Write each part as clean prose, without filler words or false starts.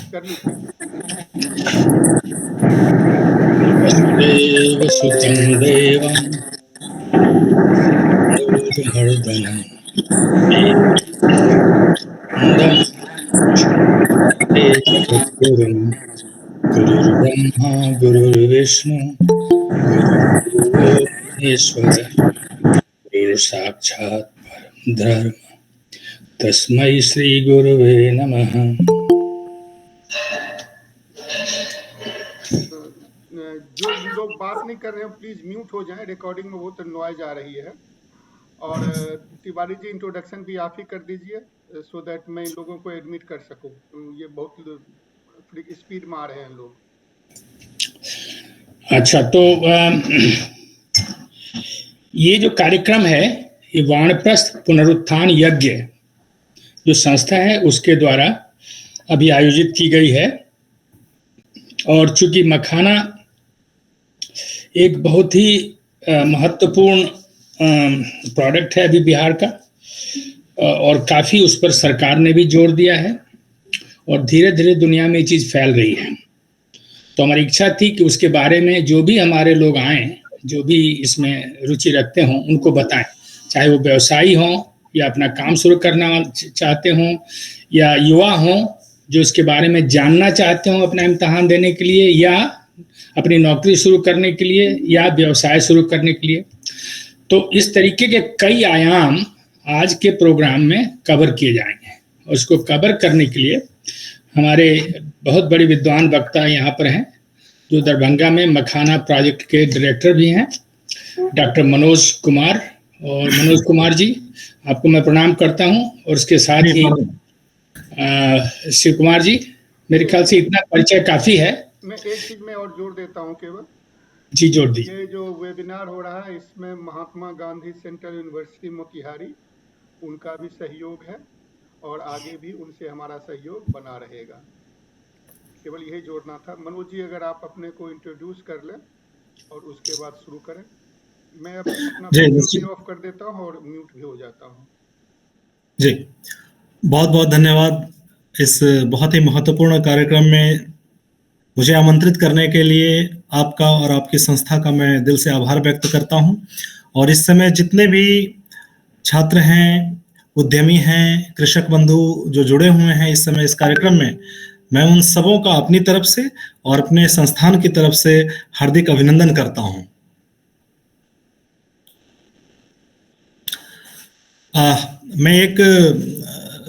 कर ली थी। देव सुतं देवं दूरमर्दनं गुरुं गुरुर्ब्रह्मा गुरुर्विष्णु गुरुर्देवो महेश्वरः गुरुर्साक्षात् परं ब्रह्म तस्मै श्री गुरुवे नमः। जो लोग बात नहीं कर रहे हैं प्लीज म्यूट हो जाएं, रिकॉर्डिंग में बहुत नॉइज आ रही है। और तिवारी जी इंट्रोडक्शन भी आप ही कर दीजिए सो दैट मैं इन लोगों को एडमिट कर सकूं। ये बहुत स्पीड में आ रहे हैं लोग। अच्छा, तो ये जो कार्यक्रम है ये वानप्रस्थ पुनरुत्थान यज्ञ जो संस्था है उसके द्वारा अभी आयोजित की गई है। और चूंकि मखाना एक बहुत ही महत्वपूर्ण प्रोडक्ट है अभी बिहार का, और काफ़ी उस पर सरकार ने भी जोर दिया है और धीरे धीरे दुनिया में ये चीज़ फैल रही है। तो हमारी इच्छा थी कि उसके बारे में जो भी हमारे लोग आएँ, जो भी इसमें रुचि रखते हों, उनको बताएं, चाहे वो व्यवसायी हों या अपना काम शुरू करना चाहते हों या युवा हों जो इसके बारे में जानना चाहते हों अपना इम्तहान देने के लिए या अपनी नौकरी शुरू करने के लिए या व्यवसाय शुरू करने के लिए। तो इस तरीके के कई आयाम आज के प्रोग्राम में कवर किए जाएंगे। और उसको कवर करने के लिए हमारे बहुत बड़े विद्वान वक्ता यहाँ पर हैं जो दरभंगा में मखाना प्रोजेक्ट के डायरेक्टर भी हैं, डॉक्टर मनोज कुमार। और मनोज कुमार जी, आपको मैं प्रणाम करता हूँ। और उसके साथ ही शिव कुमार जी, मेरे ख्याल से इतना परिचय काफ़ी है। मैं एक चीज में और जोड़ देता हूँ केवल। जी, जोड़ दीजिए। ये जो वेबिनार हो रहा है इसमें महात्मा गांधी सेंट्रल यूनिवर्सिटी मोतिहारी, उनका भी सहयोग है और आगे भी उनसे हमारा सहयोग बना रहेगा। केवल यही जोड़ना था। मनोज जी, अगर आप अपने को इंट्रोड्यूस कर लें और उसके बाद शुरू करें। मैं अपना वीडियो भी ऑफ कर देता हूँ और म्यूट भी हो जाता हूँ। जी, बहुत बहुत धन्यवाद इस बहुत ही महत्वपूर्ण कार्यक्रम में मुझे आमंत्रित करने के लिए आपका और आपकी संस्था का मैं दिल से आभार व्यक्त करता हूं। और इस समय जितने भी छात्र हैं, उद्यमी हैं, कृषक बंधु जो जुड़े हुए हैं इस समय इस कार्यक्रम में, मैं उन सबों का अपनी तरफ से और अपने संस्थान की तरफ से हार्दिक अभिनंदन करता हूं। मैं एक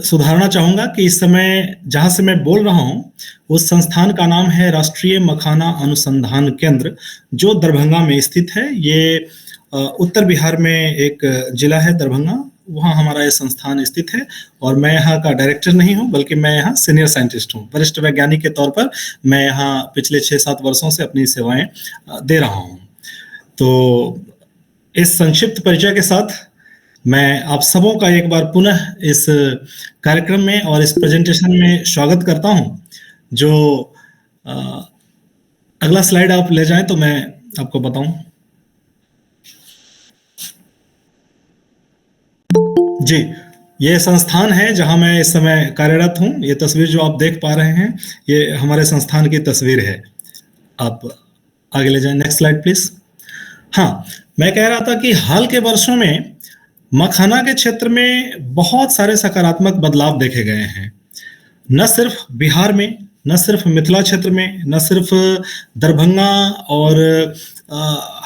सुधारना चाहूँगा कि इस समय जहाँ से मैं बोल रहा हूँ उस संस्थान का नाम है राष्ट्रीय मखाना अनुसंधान केंद्र, जो दरभंगा में स्थित है। ये उत्तर बिहार में एक जिला है दरभंगा, वहाँ हमारा ये संस्थान स्थित है। और मैं यहाँ का डायरेक्टर नहीं हूँ, बल्कि मैं यहाँ सीनियर साइंटिस्ट हूँ, वरिष्ठ वैज्ञानिक के तौर पर मैं यहाँ पिछले 6-7 वर्षों से अपनी सेवाएं दे रहा हूँ। तो इस संक्षिप्त परिचय के साथ मैं आप सबों का एक बार पुनः इस कार्यक्रम में और इस प्रेजेंटेशन में स्वागत करता हूं। जो अगला स्लाइड आप ले जाएं तो मैं आपको बताऊं। जी, ये संस्थान है जहां मैं इस समय कार्यरत हूं। ये तस्वीर जो आप देख पा रहे हैं ये हमारे संस्थान की तस्वीर है। आप आगे ले जाएं, नेक्स्ट स्लाइड प्लीज। हाँ, मैं कह रहा था कि हाल के वर्षों में मखाना के क्षेत्र में बहुत सारे सकारात्मक बदलाव देखे गए हैं। न सिर्फ बिहार में, न सिर्फ मिथिला क्षेत्र में, न सिर्फ दरभंगा और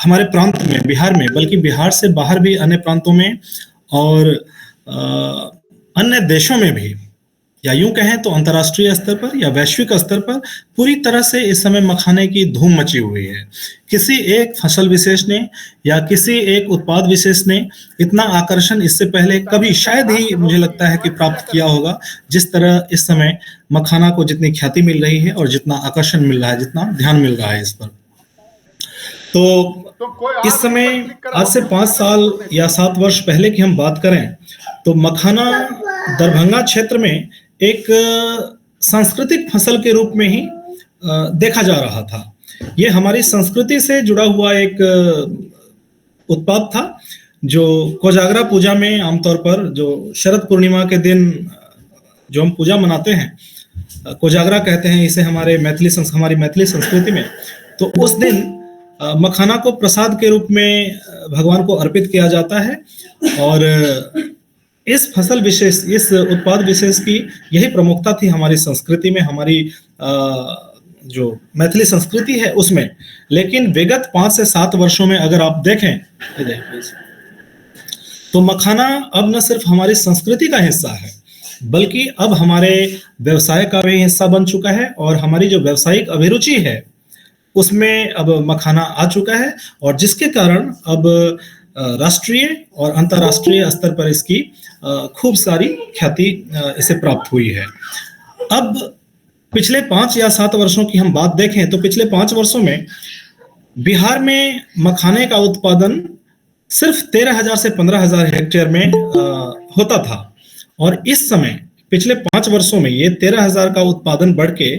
हमारे प्रांत में बिहार में, बल्कि बिहार से बाहर भी अन्य प्रांतों में और अन्य देशों में भी, या यूं कहें तो अंतर्राष्ट्रीय स्तर पर या वैश्विक स्तर पर पूरी तरह से इस समय मखाने की धूम मची हुई है। किसी एक फसल विशेष ने या किसी एक उत्पाद विशेष ने इतना आकर्षण इससे पहले कभी शायद ही मुझे लगता है कि प्राप्त किया होगा, जिस तरह इस समय मखाना को जितनी ख्याति मिल रही है और जितना आकर्षण मिल रहा है, जितना ध्यान मिल रहा है इस पर। तो इस समय आज से 5 साल या 7 वर्ष पहले की हम बात करें तो मखाना दरभंगा क्षेत्र में एक सांस्कृतिक फसल के रूप में ही देखा जा रहा था। ये हमारी संस्कृति से जुड़ा हुआ एक उत्पाद था जो कोजागरा पूजा में आमतौर पर, जो शरद पूर्णिमा के दिन जो हम पूजा मनाते हैं, कोजागरा कहते हैं इसे हमारी मैथिली संस्कृति में। तो उस दिन मखाना को प्रसाद के रूप में भगवान को अर्पित किया जाता है। और इस फसल विशेष, इस उत्पाद विशेष की यही प्रमुखता थी हमारी संस्कृति में, हमारी जो मैथिली संस्कृति है उसमें। लेकिन विगत 5 से 7 वर्षों में अगर आप देखें तो मखाना अब न सिर्फ हमारी संस्कृति का हिस्सा है, बल्कि अब हमारे व्यवसाय का भी हिस्सा बन चुका है। और हमारी जो व्यावसायिक अभिरुचि है उसमें अब मखाना आ चुका है, और जिसके कारण अब राष्ट्रीय और अंतर्राष्ट्रीय स्तर पर इसकी खूब सारी ख्याति इसे प्राप्त हुई है। अब पिछले 5 या 7 वर्षों की हम बात देखें तो पिछले 5 वर्षों में बिहार में मखाने का उत्पादन सिर्फ 13,000 से 15,000 हेक्टेयर में होता था, और इस समय पिछले 5 वर्षों में ये 13,000 का उत्पादन बढ़ के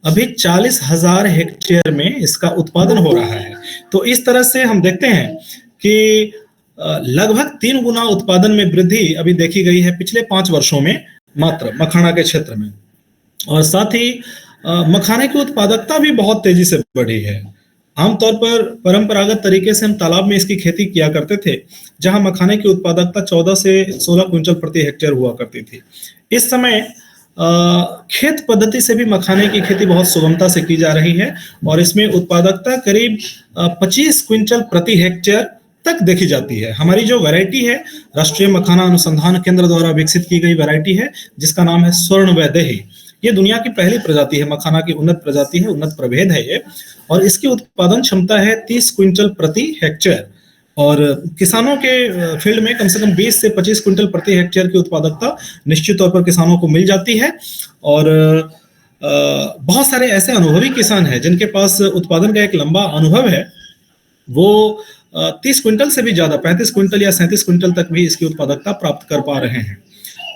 अभी 40,000 हेक्टेयर में इसका उत्पादन हो रहा है। तो इस तरह से हम देखते हैं कि लगभग 3 गुना उत्पादन में वृद्धि अभी देखी गई है पिछले 5 वर्षों में मात्र मखाना के क्षेत्र में। और साथ ही मखाने की उत्पादकता भी बहुत तेजी से बढ़ी है। आमतौर पर परंपरागत तरीके से हम तालाब में इसकी खेती किया करते थे, जहां मखाने की उत्पादकता 14 से 16 क्विंटल प्रति हेक्टेयर हुआ करती थी। इस समय खेत पद्धति से भी मखाने की खेती बहुत सुगमता से की जा रही है, और इसमें उत्पादकता करीब 25 क्विंटल प्रति हेक्टेयर तक देखी जाती है। हमारी जो वैरायटी है, राष्ट्रीय मखाना अनुसंधान केंद्र द्वारा विकसित की गई वैरायटी है, जिसका नाम है स्वर्ण वैदेही। ये दुनिया की पहली प्रजाति है, मखाना की उन्नत प्रजाति है, उन्नत प्रभेद है ये, और इसकी उत्पादन क्षमता है 30 क्विंटल प्रति हेक्टेयर। और किसानों के फील्ड में कम से कम 20 से 25 क्विंटल प्रति हेक्टेयर की उत्पादकता निश्चित तौर पर किसानों को मिल जाती है। और बहुत सारे ऐसे अनुभवी किसान हैं जिनके पास उत्पादन का एक लंबा अनुभव है, वो 30 क्विंटल से भी ज्यादा 35 क्विंटल या 37 क्विंटल तक भी इसकी उत्पादकता प्राप्त कर पा रहे हैं।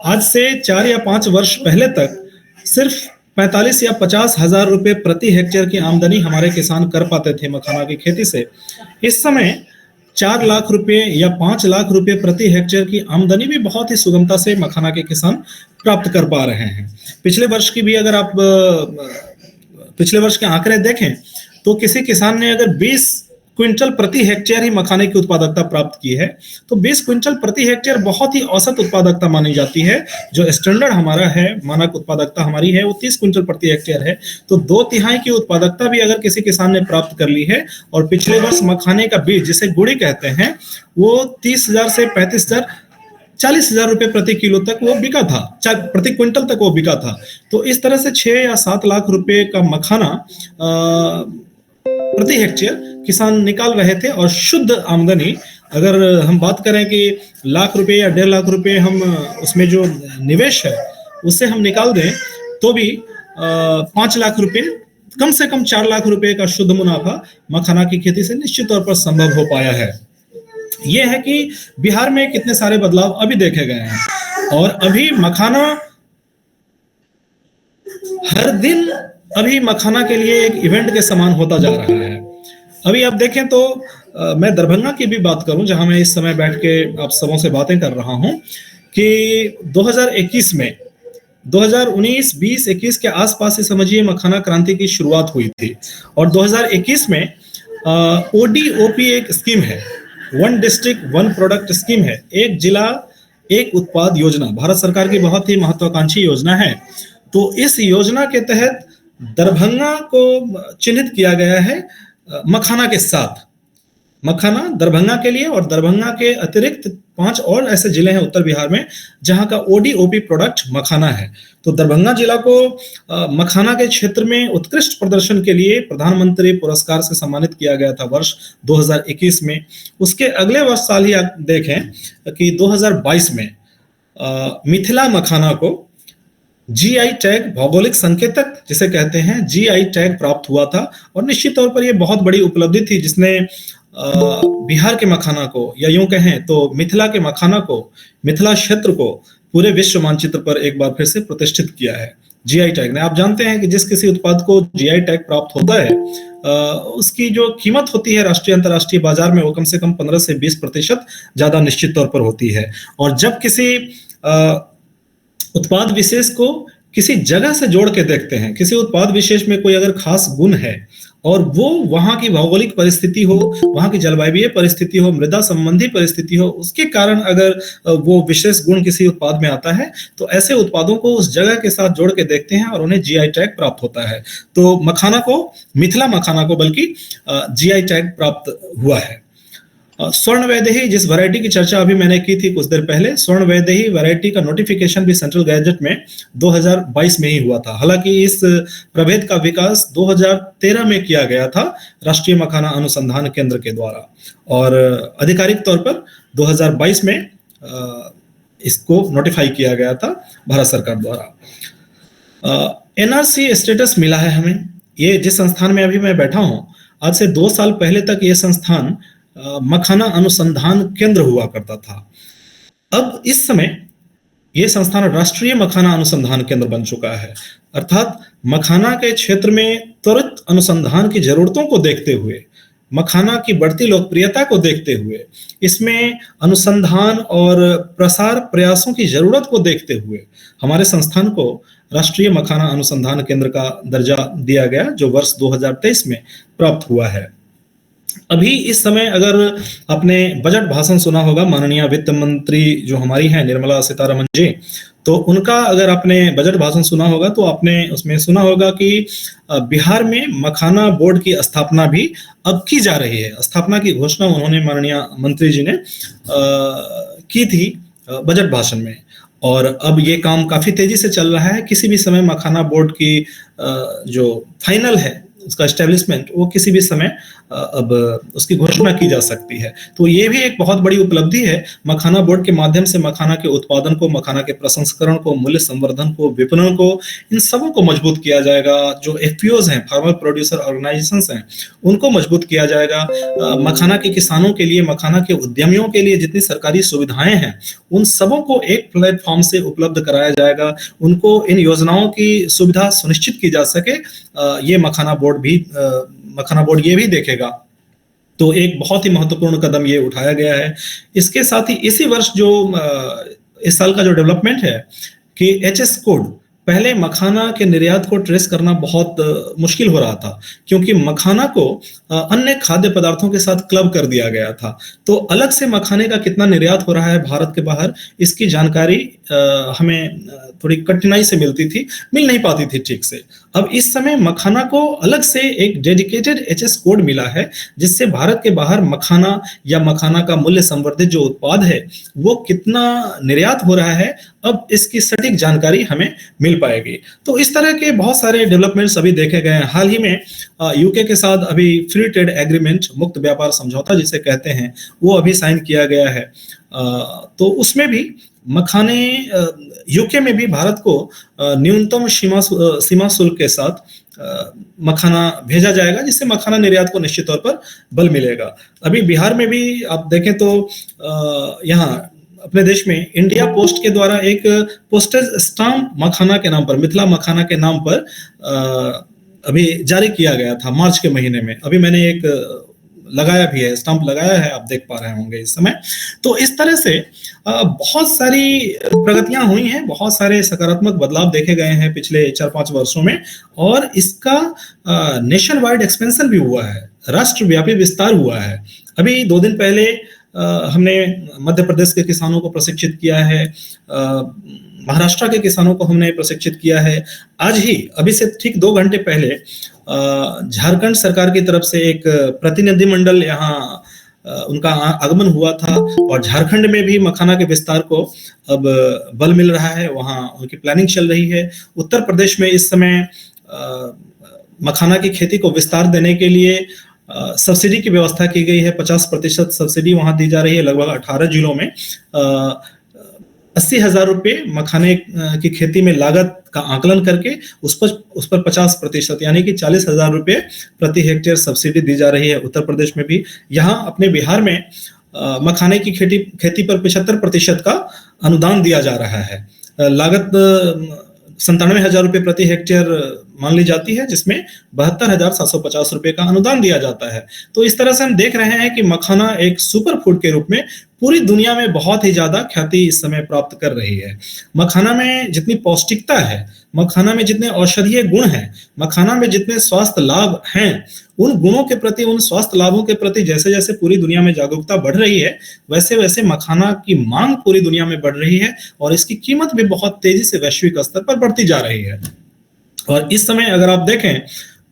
आज से 4 या 5 वर्ष पहले तक सिर्फ 45 या 50 हजार रुपए प्रति हेक्टेयर की आमदनी हमारे किसान कर पाते थे मखाना की खेती से। इस समय 4 लाख रुपए या 5 लाख रुपए प्रति हेक्टेयर की आमदनी भी बहुत ही सुगमता से मखाना के किसान प्राप्त कर पा रहे हैं। पिछले वर्ष की भी अगर आप पिछले वर्ष के आंकड़े देखें तो किसी किसान ने अगर 20 क्विंटल प्रति हेक्टेयर ही मखाने की उत्पादकता प्राप्त की है, तो 20 क्विंटल प्रति हेक्टेयर बहुत ही औसत उत्पादकता मानी जाती है। जो स्टैंडर्ड हमारा है, मानक उत्पादकता हमारी है, वो 30 क्विंटल प्रति हेक्टेयर है। तो 2/3 की उत्पादकता भी अगर किसी किसान ने प्राप्त कर ली है, और पिछले वर्ष मखाने का बीज जिसे गुड़ी कहते हैं वो 30,000 से 35,000 40,000 रुपए प्रति किलो तक वो बिका था, प्रति क्विंटल तक वो बिका था। तो इस तरह से 6 या 7 लाख रुपए का मखाना प्रति हेक्टेयर किसान निकाल रहे थे। और शुद्ध आमदनी अगर हम बात करें कि लाख रुपए या 1.5 लाख रुपए हम उसमें जो निवेश है उससे हम निकाल दें, तो भी 5 लाख रुपए, कम से कम 4 लाख रुपए का शुद्ध मुनाफा मखाना की खेती से निश्चित तौर पर संभव हो पाया है। यह है कि बिहार में कितने सारे बदलाव अभी देखे गए हैं, और अभी मखाना हर दिन अभी मखाना के लिए एक इवेंट के समान होता जा रहा है। अभी आप देखें तो मैं दरभंगा की भी बात करूं, जहां मैं इस समय बैठ के आप सबों से बातें कर रहा हूं, कि 2021 में 2019, 20, 21 के आसपास से समझिए मखाना क्रांति की शुरुआत हुई थी। और 2021 में ODOP एक स्कीम है, 1 डिस्ट्रिक्ट 1 प्रोडक्ट स्कीम है, एक जिला एक उत्पाद योजना, भारत सरकार की बहुत ही महत्वाकांक्षी योजना है। तो इस योजना के तहत दरभंगा को चिन्हित किया गया है मखाना के साथ। मखाना दरभंगा के लिए, और दरभंगा के अतिरिक्त 5 और ऐसे जिले हैं उत्तर बिहार में जहां का ODOP प्रोडक्ट मखाना है। तो दरभंगा जिला को मखाना के क्षेत्र में उत्कृष्ट प्रदर्शन के लिए प्रधानमंत्री पुरस्कार से सम्मानित किया गया था वर्ष 2021 में। उसके अगले वर्ष साल ही आप देखें कि 2022 में मिथिला मखाना को GI टैग, भौगोलिक संकेतक जिसे कहते हैं, GI टैग प्राप्त हुआ था। और निश्चित तौर पर यह बहुत बड़ी उपलब्धि थी, जिसने बिहार के मखाना को, या यूं कहें तो मिथिला के मखाना को, मिथिला क्षेत्र को पूरे विश्व मानचित्र पर एक बार फिर से प्रतिष्ठित किया है GI टैग ने। आप जानते हैं कि जिस किसी उत्पाद को GI टैग प्राप्त होता है उसकी जो कीमत होती है राष्ट्रीय अंतर्राष्ट्रीय बाजार में, वो कम से कम 15 से 20% ज्यादा निश्चित तौर पर होती है। और जब किसी उत्पाद विशेष को किसी जगह से जोड़ के देखते हैं, किसी उत्पाद विशेष में कोई अगर खास गुण है और वो वहां की भौगोलिक परिस्थिति हो, वहां की जलवायु परिस्थिति हो, मृदा संबंधी परिस्थिति हो, उसके कारण अगर वो विशेष गुण किसी उत्पाद में आता है तो ऐसे उत्पादों को उस जगह के साथ जोड़ के देखते हैं और उन्हें जीआई टैग प्राप्त होता है। तो मखाना को, मिथिला मखाना को बल्कि जीआई टैग प्राप्त हुआ है। स्वर्ण वैदेही, जिस वैरायटी की चर्चा अभी मैंने की थी कुछ देर पहले, स्वर्ण वैदेही वैरायटी का नोटिफिकेशन भी सेंट्रल गैजेट में 2022 में ही हुआ था। हालांकि इस प्रभेद का विकास 2013 में किया गया था राष्ट्रीय मखाना अनुसंधान केंद्र के द्वारा, और आधिकारिक तौर पर 2022 में इसको नोटिफाई किया गया था भारत सरकार द्वारा। एनआरसी स्टेटस मिला है हमें। ये जिस संस्थान में अभी मैं बैठा हूं, आज से 2 साल पहले तक ये संस्थान मखाना अनुसंधान केंद्र हुआ करता था। अब इस समय यह संस्थान राष्ट्रीय मखाना अनुसंधान केंद्र बन चुका है, अर्थात मखाना के क्षेत्र में त्वरित अनुसंधान की जरूरतों को देखते हुए, मखाना की बढ़ती लोकप्रियता को देखते हुए, इसमें अनुसंधान और प्रसार प्रयासों की जरूरत को देखते हुए हमारे संस्थान को राष्ट्रीय मखाना अनुसंधान केंद्र का दर्जा दिया गया, जो वर्ष 2023 में प्राप्त हुआ है। अभी इस समय अगर आपने बजट भाषण सुना होगा, माननीय वित्त मंत्री जो हमारी हैं निर्मला सीतारमण जी, तो उनका अगर आपने बजट भाषण सुना होगा तो आपने उसमें सुना होगा कि बिहार में मखाना बोर्ड की स्थापना भी अब की जा रही है। स्थापना की घोषणा उन्होंने, माननीय मंत्री जी ने की थी बजट भाषण में, और अब ये काम काफी तेजी से चल रहा है। किसी भी समय मखाना बोर्ड की जो फाइनल है उसका एस्टेब्लिशमेंट, वो किसी भी समय अब उसकी घोषणा की जा सकती है। तो ये भी एक बहुत बड़ी उपलब्धि है। मखाना बोर्ड के माध्यम से मखाना के उत्पादन को, मखाना के प्रसंस्करण को, मूल्य संवर्धन को, विपणन को, इन सबों को मजबूत किया जाएगा। जो एफपीओज हैं, फार्मर प्रोड्यूसर ऑर्गेनाइजेशंस हैं, उनको मजबूत किया जाएगा। मखाना के किसानों के लिए, मखाना के उद्यमियों के लिए जितनी सरकारी सुविधाएं हैं, उन सबों को एक प्लेटफॉर्म से उपलब्ध कराया जाएगा। उनको इन योजनाओं की सुविधा सुनिश्चित की जा सके, ये मखाना बोर्ड ये भी देखेगा। तो एक बहुत ही महत्वपूर्ण कदम ये उठाया गया है। इसके साथ ही इसी वर्ष जो इस साल का जो डेवलपमेंट है कि एचएस कोड, पहले मखाना के निर्यात को ट्रेस करना बहुत मुश्किल हो रहा था, क्योंकि मखाना को अन्य खाद्य पदार्थों के साथ क्लब कर दिया गया था। तो अलग से मखाने का कितना निर्यात हो रहा है भारत के बाहर, इसकी जानकारी हमें थोड़ी कठिनाई से मिल नहीं पाती थी ठीक से। अब इस समय मखाना को अलग से एक डेडिकेटेड एचएस कोड मिला है, जिससे भारत के बाहर मखाना या मखाना का मूल्य संवर्धित जो उत्पाद है वो कितना निर्यात हो रहा है, अब इसकी सटीक जानकारी हमें मिल पाएगी। तो इस तरह के बहुत सारे डेवलपमेंट्स अभी देखे गए हैं। हाल ही में यूके के साथ अभी फ्री ट्रेड एग्रीमेंट, मुक्त व्यापार समझौता जिसे कहते हैं, वो अभी साइन किया गया है। तो उसमें भी मखाने, यूके में भी भारत को न्यूनतम सीमा शुल्क के साथ मखाना भेजा जाएगा, जिससे मखाना निर्यात को निश्चित तौर पर बल मिलेगा। अभी बिहार में भी आप देखें तो यहाँ अपने देश में इंडिया पोस्ट के द्वारा एक पोस्टेज स्टाम्प मखाना के नाम पर, मिथिला मखाना के नाम पर अभी जारी किया गया था मार्च के महीने में। अभी मैंने एक लगाया भी है, स्टाम्प लगाया है, आप देख पा रहे होंगे इस समय। तो इस तरह से बहुत सारी प्रगतियां हुई हैं, बहुत सारे सकारात्मक बदलाव देखे गए हैं पिछले 4-5 वर्षों में, और इसका नेशन वाइड एक्सपेंशन भी हुआ है, राष्ट्रव्यापी विस्तार हुआ है। अभी 2 दिन पहले हमने मध्य प्रदेश के किसानों को प्रशिक्षित किया है, महाराष्ट्र के किसानों को हमने प्रशिक्षित किया है। आज ही, अभी से ठीक 2 घंटे पहले झारखंड सरकार की तरफ से एक प्रतिनिधिमंडल यहाँ उनका आगमन हुआ था, और झारखंड में भी मखाना के विस्तार को अब बल मिल रहा है, वहाँ उनकी प्लानिंग चल रही है। उत्तर प्रदेश में इस समय मखाना की खेती को विस्तार देने के लिए सब्सिडी की व्यवस्था की गई है। 50% सब्सिडी वहां दी जा रही है। लगभग 18 जिलों में 80,000 रुपये मखाने की खेती में लागत का आकलन करके उस पर 50% यानी कि 40,000 रुपये प्रति हेक्टेयर सब्सिडी दी जा रही है उत्तर प्रदेश में भी। यहाँ अपने बिहार में मखाने की खेती पर 75% का अनुदान दिया जा रहा है। लागत 97,000 रुपये प्रति हेक्टेयर मान ली जाती है, जिसमें 72,750 रुपए का अनुदान दिया जाता है। तो इस तरह से हम देख रहे हैं कि मखाना एक सुपर फूड के रूप में पूरी दुनिया में बहुत ही ज्यादा ख्याति इस समय प्राप्त कर रही है। मखाना में जितनी पौष्टिकता है, मखाना में जितने औषधीय गुण हैं, मखाना में जितने स्वास्थ्य लाभ हैं, उन गुणों के प्रति, उन स्वास्थ्य लाभों के प्रति जैसे जैसे पूरी दुनिया में जागरूकता बढ़ रही है, वैसे वैसे मखाना की मांग पूरी दुनिया में बढ़ रही है और इसकी कीमत भी बहुत तेजी से वैश्विक स्तर पर बढ़ती जा रही है। और इस समय अगर आप देखें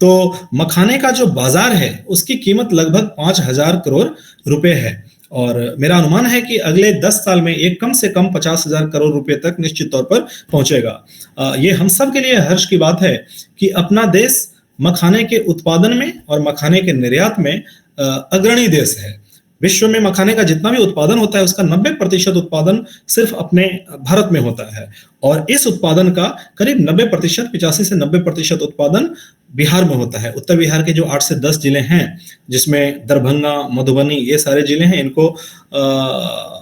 तो मखाने का जो बाजार है उसकी कीमत लगभग 5,000 करोड़ रुपए है और मेरा अनुमान है कि अगले 10 साल में ये कम से कम 50,000 करोड़ रुपए तक निश्चित तौर पर पहुंचेगा। ये हम सब के लिए हर्ष की बात है कि अपना देश मखाने के उत्पादन में और मखाने के निर्यात में अग्रणी देश है। विश्व में मखाने का जितना भी उत्पादन होता है उसका 90% उत्पादन सिर्फ अपने भारत में होता है और इस उत्पादन का करीब 90%, 85 से 90% उत्पादन बिहार में होता है। उत्तर बिहार के जो 8 से 10 जिले हैं, जिसमें दरभंगा, मधुबनी, ये सारे जिले हैं, इनको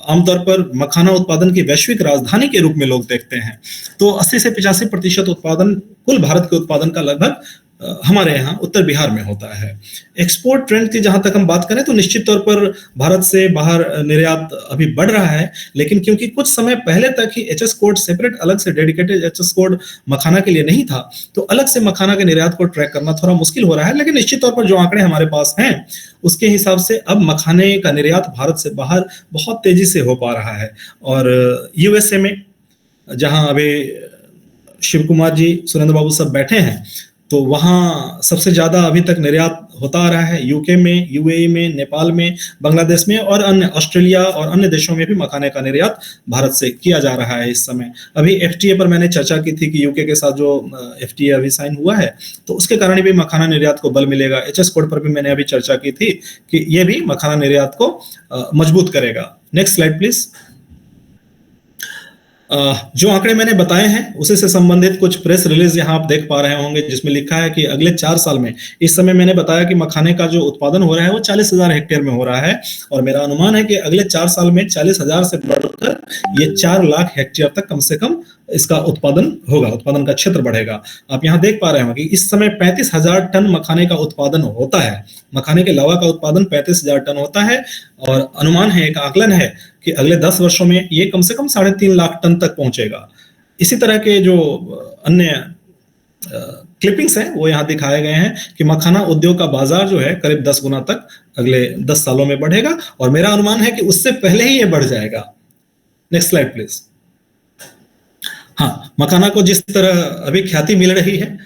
आमतौर पर मखाना उत्पादन की वैश्विक राजधानी के रूप में लोग देखते हैं। तो 80 से 85% उत्पादन, कुल भारत के उत्पादन का लगभग हमारे यहाँ उत्तर बिहार में होता है। एक्सपोर्ट ट्रेंड की जहां तक हम बात करें तो निश्चित तौर पर भारत से बाहर निर्यात अभी बढ़ रहा है, लेकिन क्योंकि कुछ समय पहले तक ही एचएस कोड सेपरेट, अलग से डेडिकेटेड एचएस कोड मखाना के लिए नहीं था, तो अलग से मखाना के निर्यात को ट्रैक करना थोड़ा मुश्किल हो रहा है। लेकिन निश्चित तौर पर जो आंकड़े हमारे पास हैं उसके हिसाब से अब मखाने का निर्यात भारत से बाहर बहुत तेजी से हो पा रहा है। और यूएसए में जहां अभी शिव कुमार जी, सुरेंद्र बाबू सब बैठे हैं, तो वहाँ सबसे ज़्यादा अभी तक निर्यात होता आ रहा है। यूके में, यूएई में, नेपाल में, बांग्लादेश में और अन्य ऑस्ट्रेलिया और अन्य देशों में भी मखाने का निर्यात भारत से किया जा रहा है इस समय। अभी एफटीए पर मैंने चर्चा की थी कि यूके के साथ जो एफटीए अभी साइन हुआ है तो उसके कारण भी मखाना निर्यात को बल मिलेगा। एचएस कोड पर भी मैंने अभी चर्चा की थी कि ये भी मखाना निर्यात को मजबूत करेगा। Next slide please. जो आंकड़े मैंने बताए हैं उसी से संबंधित कुछ प्रेस रिलीज यहाँ आप देख पा रहे होंगे, जिसमें लिखा है कि अगले 4 साल में, इस समय मैंने बताया कि मखाने का जो उत्पादन हो रहा है वो 40,000 हेक्टेयर में हो रहा है और मेरा अनुमान है कि अगले 4 साल में 40,000 से बढ़कर ये 4 लाख हेक्टेयर तक कम से कम इसका उत्पादन होगा, उत्पादन का क्षेत्र बढ़ेगा। आप यहाँ देख पा रहे हो कि इस समय 35,000 टन मखाने का उत्पादन होता है। मखाने के लावा का उत्पादन 35,000 टन होता है और अनुमान है, एक आकलन है कि अगले 10 वर्षों में ये कम से कम 3.5 लाख टन तक पहुंचेगा। इसी तरह के जो अन्य क्लिपिंग्स हैं वो यहाँ दिखाए गए हैं कि मखाना उद्योग का बाजार जो है करीब 10 गुना तक अगले 10 सालों में बढ़ेगा और मेरा अनुमान है कि उससे पहले ही ये बढ़ जाएगा। Next slide please. हाँ, मखाना को जिस तरह अभी ख्याति मिल रही है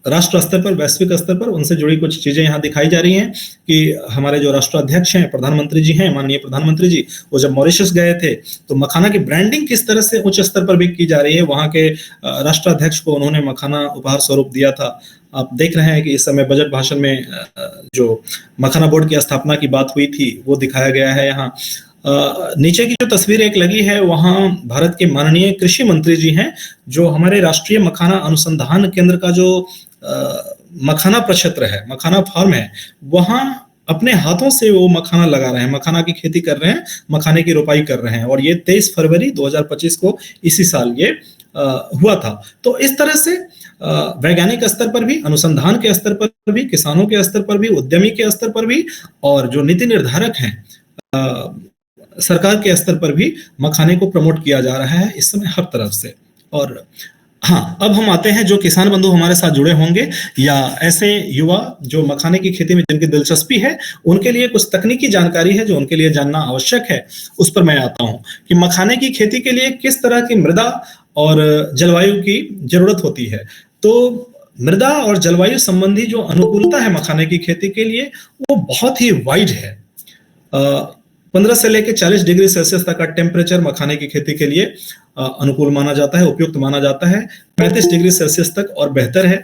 राष्ट्र स्तर पर, वैश्विक स्तर पर, उनसे जुड़ी कुछ चीजें यहाँ दिखाई जा रही हैं कि हमारे जो राष्ट्राध्यक्ष हैं, प्रधानमंत्री जी हैं, माननीय प्रधानमंत्री जी, वो जब मॉरिशस गए थे तो मखाना की ब्रांडिंग किस तरह से उच्च स्तर पर भी की जा रही है। वहाँ के राष्ट्राध्यक्ष को उन्होंने मखाना उपहार स्वरूप दिया था। आप देख रहे हैं कि इस समय बजट भाषण में जो मखाना बोर्ड की स्थापना की बात हुई थी वो दिखाया गया है। यहाँ नीचे की जो तस्वीर एक लगी है वहाँ भारत के माननीय कृषि मंत्री जी हैं, जो हमारे राष्ट्रीय मखाना अनुसंधान केंद्र का जो मखाना प्रक्षेत्र है, मखाना फार्म है, वहाँ अपने हाथों से वो मखाना लगा रहे हैं, मखाना की खेती कर रहे हैं, मखाने की रोपाई कर रहे हैं और ये 23 फरवरी 2025 को इसी साल ये हुआ था। तो इस तरह से वैज्ञानिक स्तर पर भी, अनुसंधान के स्तर पर भी, किसानों के स्तर पर भी, उद्यमी के स्तर पर भी और जो नीति निर्धारक हैं सरकार के स्तर पर भी मखाने को प्रमोट किया जा रहा है इस समय हर तरफ से। और हाँ, अब हम आते हैं जो किसान बंधु हमारे साथ जुड़े होंगे या ऐसे युवा जो मखाने की खेती में जिनकी दिलचस्पी है, उनके लिए कुछ तकनीकी जानकारी है जो उनके लिए जानना आवश्यक है। उस पर मैं आता हूं कि मखाने की खेती के लिए किस तरह की मृदा और जलवायु की जरूरत होती है। तो मृदा और जलवायु संबंधी जो अनुकूलता है मखाने की खेती के लिए वो बहुत ही वाइड है। 15 से लेकर 40 डिग्री सेल्सियस तक का टेम्परेचर मखाने की खेती के लिए अनुकूल माना जाता है, उपयुक्त माना जाता है। 35 डिग्री सेल्सियस तक और बेहतर है।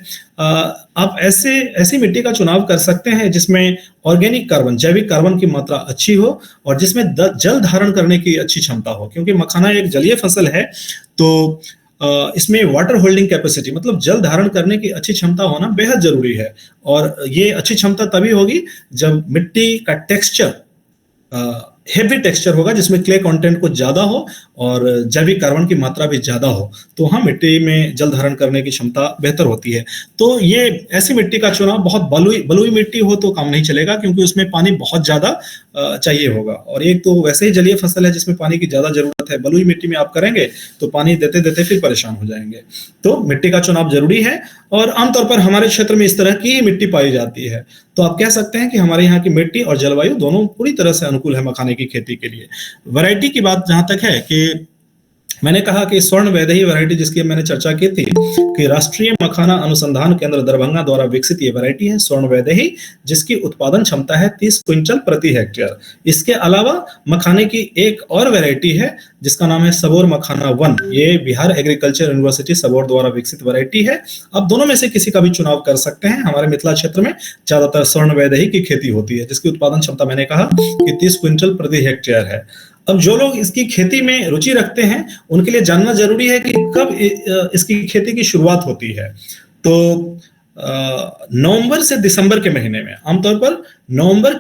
आप ऐसी मिट्टी का चुनाव कर सकते हैं जिसमें ऑर्गेनिक कार्बन, जैविक कार्बन की मात्रा अच्छी हो और जिसमें जल धारण करने की अच्छी क्षमता हो, क्योंकि मखाना एक जलीय फसल है तो इसमें वाटर होल्डिंग कैपेसिटी मतलब जल धारण करने की अच्छी क्षमता होना बेहद जरूरी है। और ये अच्छी क्षमता तभी होगी जब मिट्टी का टेक्सचर हेवी टेक्सचर होगा, जिसमें क्ले कंटेंट कुछ ज्यादा हो और जैविक कार्बन की मात्रा भी ज्यादा हो, तो वहाँ मिट्टी में जल धारण करने की क्षमता बेहतर होती है। तो ये ऐसी मिट्टी का चुनाव, बहुत बलुई मिट्टी हो तो काम नहीं चलेगा, क्योंकि उसमें पानी बहुत ज्यादा चाहिए होगा, और एक तो वैसे ही जलीय फसल है जिसमें पानी की ज्यादा जरूरत है। बलुई मिट्टी में आप करेंगे तो पानी देते देते फिर परेशान हो जाएंगे। तो मिट्टी का चुनाव जरूरी है, और आमतौर पर हमारे क्षेत्र में इस तरह की मिट्टी पाई जाती है। तो आप कह सकते हैं कि हमारे यहाँ की मिट्टी और जलवायु दोनों पूरी तरह से अनुकूल है मखाने की खेती के लिए। वैरायटी की बात जहां तक है, कि मैंने कहा कि स्वर्ण वैदेही वैरायटी जिसकी मैंने चर्चा की थी, कि राष्ट्रीय मखाना अनुसंधान केंद्र दरभंगा द्वारा विकसित ये वैरायटी है स्वर्ण वैदेही, जिसकी उत्पादन क्षमता है 30 क्विंटल प्रति हेक्टेयर। इसके अलावा मखाने की एक और वैरायटी है जिसका नाम है सबोर मखाना 1। ये बिहार एग्रीकल्चर यूनिवर्सिटी सबोर द्वारा विकसित वैरायटी है। आप दोनों में से किसी का भी चुनाव कर सकते हैं। हमारे मिथिला क्षेत्र में ज्यादातर स्वर्ण वैदेही की खेती होती है, जिसकी उत्पादन क्षमता मैंने कहा कि 30 क्विंटल प्रति हेक्टेयर है। अब जो लोग इसकी खेती में रुचि रखते हैं उनके लिए जानना जरूरी है कि कब इसकी खेती की शुरुआत होती है। तो नवंबर से दिसंबर के महीने में, आमतौर पर नवंबर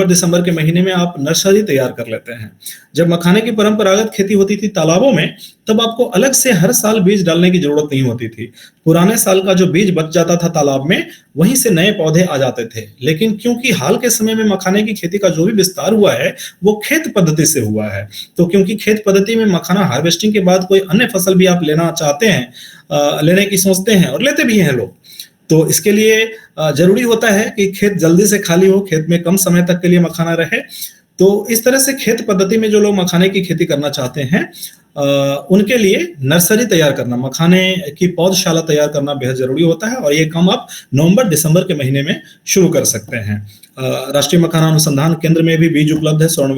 दिसंबर के महीने में आप नर्सरी तैयार कर लेते हैं। जब मखाने की परंपरागत खेती होती थी तालाबों में, तब आपको अलग से हर साल बीज डालने की जरूरत नहीं होती थी। पुराने साल का जो बीज बच जाता था तालाब में, वहीं से नए पौधे आ जाते थे। लेकिन क्योंकि हाल के समय में मखाने की खेती का जो भी विस्तार हुआ है वो खेत पद्धति से हुआ है, तो क्योंकि खेत पद्धति में मखाना हार्वेस्टिंग के बाद कोई अन्य फसल भी आप लेना चाहते हैं, लेने की सोचते हैं और लेते भी हैं लोग, तो इसके लिए जरूरी होता है कि खेत जल्दी से खाली हो, खेत में कम समय तक के लिए मखाना रहे। तो इस तरह से खेत पद्धति में जो लोग मखाने की खेती करना चाहते हैं, उनके लिए नर्सरी तैयार करना, मखाने की पौधशाला तैयार करना बेहद जरूरी होता है, और ये काम आप नवंबर दिसंबर के महीने में शुरू कर सकते हैं। राष्ट्रीय मखाना अनुसंधान केंद्र में भी बीज उपलब्ध है स्वर्ण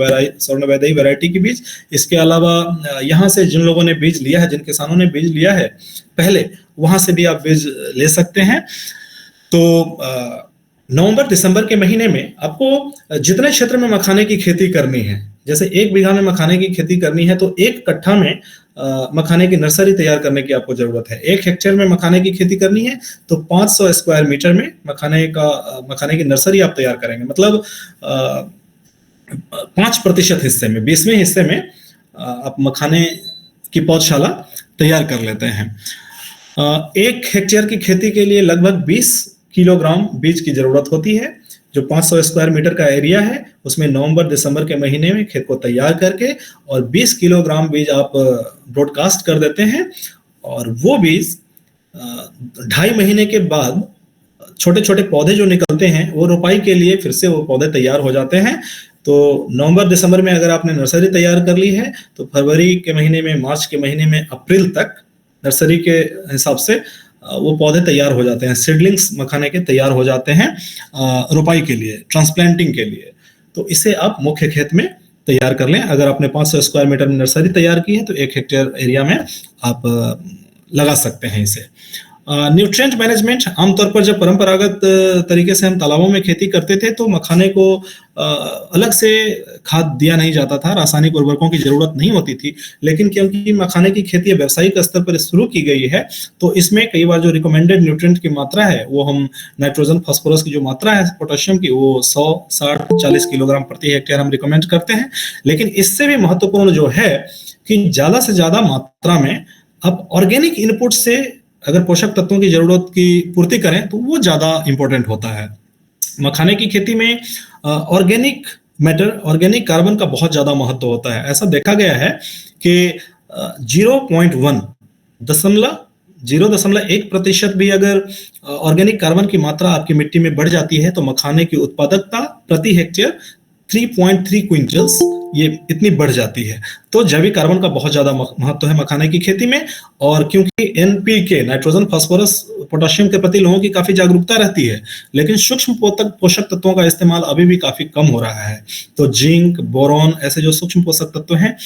वैदेही वैरायटी की बीज। इसके अलावा यहाँ से जिन लोगों ने बीज लिया है, जिन किसानों ने बीज लिया है पहले, वहां से भी आप बीज ले सकते हैं। तो नवंबर दिसंबर के महीने में आपको जितने क्षेत्र में मखाने की खेती करनी है, जैसे 1 बीघा में मखाने की खेती करनी है तो 1 कट्ठा में मखाने की नर्सरी तैयार करने की आपको जरूरत है। 1 हेक्टेयर में मखाने की खेती करनी है तो 500 स्क्वायर मीटर में मखाने की नर्सरी आप तैयार करेंगे। मतलब 5% हिस्से में, 20वें हिस्से में आप मखाने की पौधशाला तैयार कर लेते हैं। 1 हेक्टेयर की खेती के लिए लगभग 20 किलोग्राम बीज की जरूरत होती है। जो 500 स्क्वायर मीटर का एरिया है उसमें नवंबर दिसंबर के महीने में खेत को तैयार करके और 20 किलोग्राम बीज आप ब्रॉडकास्ट कर देते हैं, और वो बीज 2.5 महीने के बाद छोटे छोटे पौधे जो निकलते हैं वो रोपाई के लिए फिर से वो पौधे तैयार हो जाते हैं। तो नवंबर दिसंबर में अगर आपने नर्सरी तैयार कर ली है तो फरवरी के महीने में, मार्च के महीने में, अप्रैल तक नर्सरी के हिसाब से वो पौधे तैयार हो जाते हैं, सीडलिंग्स मखाने के तैयार हो जाते हैं रोपाई के लिए, ट्रांसप्लांटिंग के लिए। तो इसे आप मुख्य खेत में तैयार कर लें। अगर आपने 500 स्क्वायर मीटर में नर्सरी तैयार की है तो 1 हेक्टेयर एरिया में आप लगा सकते हैं इसे। न्यूट्रिएंट मैनेजमेंट, आमतौर पर जब परंपरागत तरीके से हम तालाबों में खेती करते थे तो मखाने को अलग से खाद दिया नहीं जाता था, रासायनिक उर्वरकों की जरूरत नहीं होती थी। लेकिन क्योंकि मखाने की खेती व्यावसायिक स्तर पर शुरू की गई है तो इसमें कई बार जो रिकमेंडेड न्यूट्रिएंट की मात्रा है वो हम नाइट्रोजन फास्फोरस की जो मात्रा है पोटेशियम की वो 100, 60, 40 किलोग्राम प्रति हेक्टेयर हम रिकमेंड करते हैं। लेकिन इससे भी महत्वपूर्ण जो है कि ज्यादा से ज्यादा मात्रा में आप ऑर्गेनिक इनपुट से अगर पोषक तत्वों की जरूरत की पूर्ति करें तो वो ज्यादा इंपॉर्टेंट होता है। मखाने की खेती में ऑर्गेनिक मैटर, ऑर्गेनिक कार्बन का बहुत ज्यादा महत्व होता है। ऐसा देखा गया है कि 0.1% भी अगर ऑर्गेनिक कार्बन की मात्रा आपकी मिट्टी में बढ़ जाती है तो मखाने की उत्पादकता प्रति हेक्टेयर 3.3 क्विंटल्स ये इतनी बढ़ जाती है। तो जैविक कार्बन का बहुत ज्यादा महत्व है मखाने की खेती में। और क्योंकि एनपीके, नाइट्रोजन फास्फोरस पोटेशियम के प्रति लोगों की काफी जागरूकता रहती है, लेकिन सूक्ष्म पोषक तत्वों का इस्तेमाल अभी भी काफी कम हो रहा है। तो जिंक, बोरॉन ऐसे जो सूक्ष्म पोषक तत्व हैं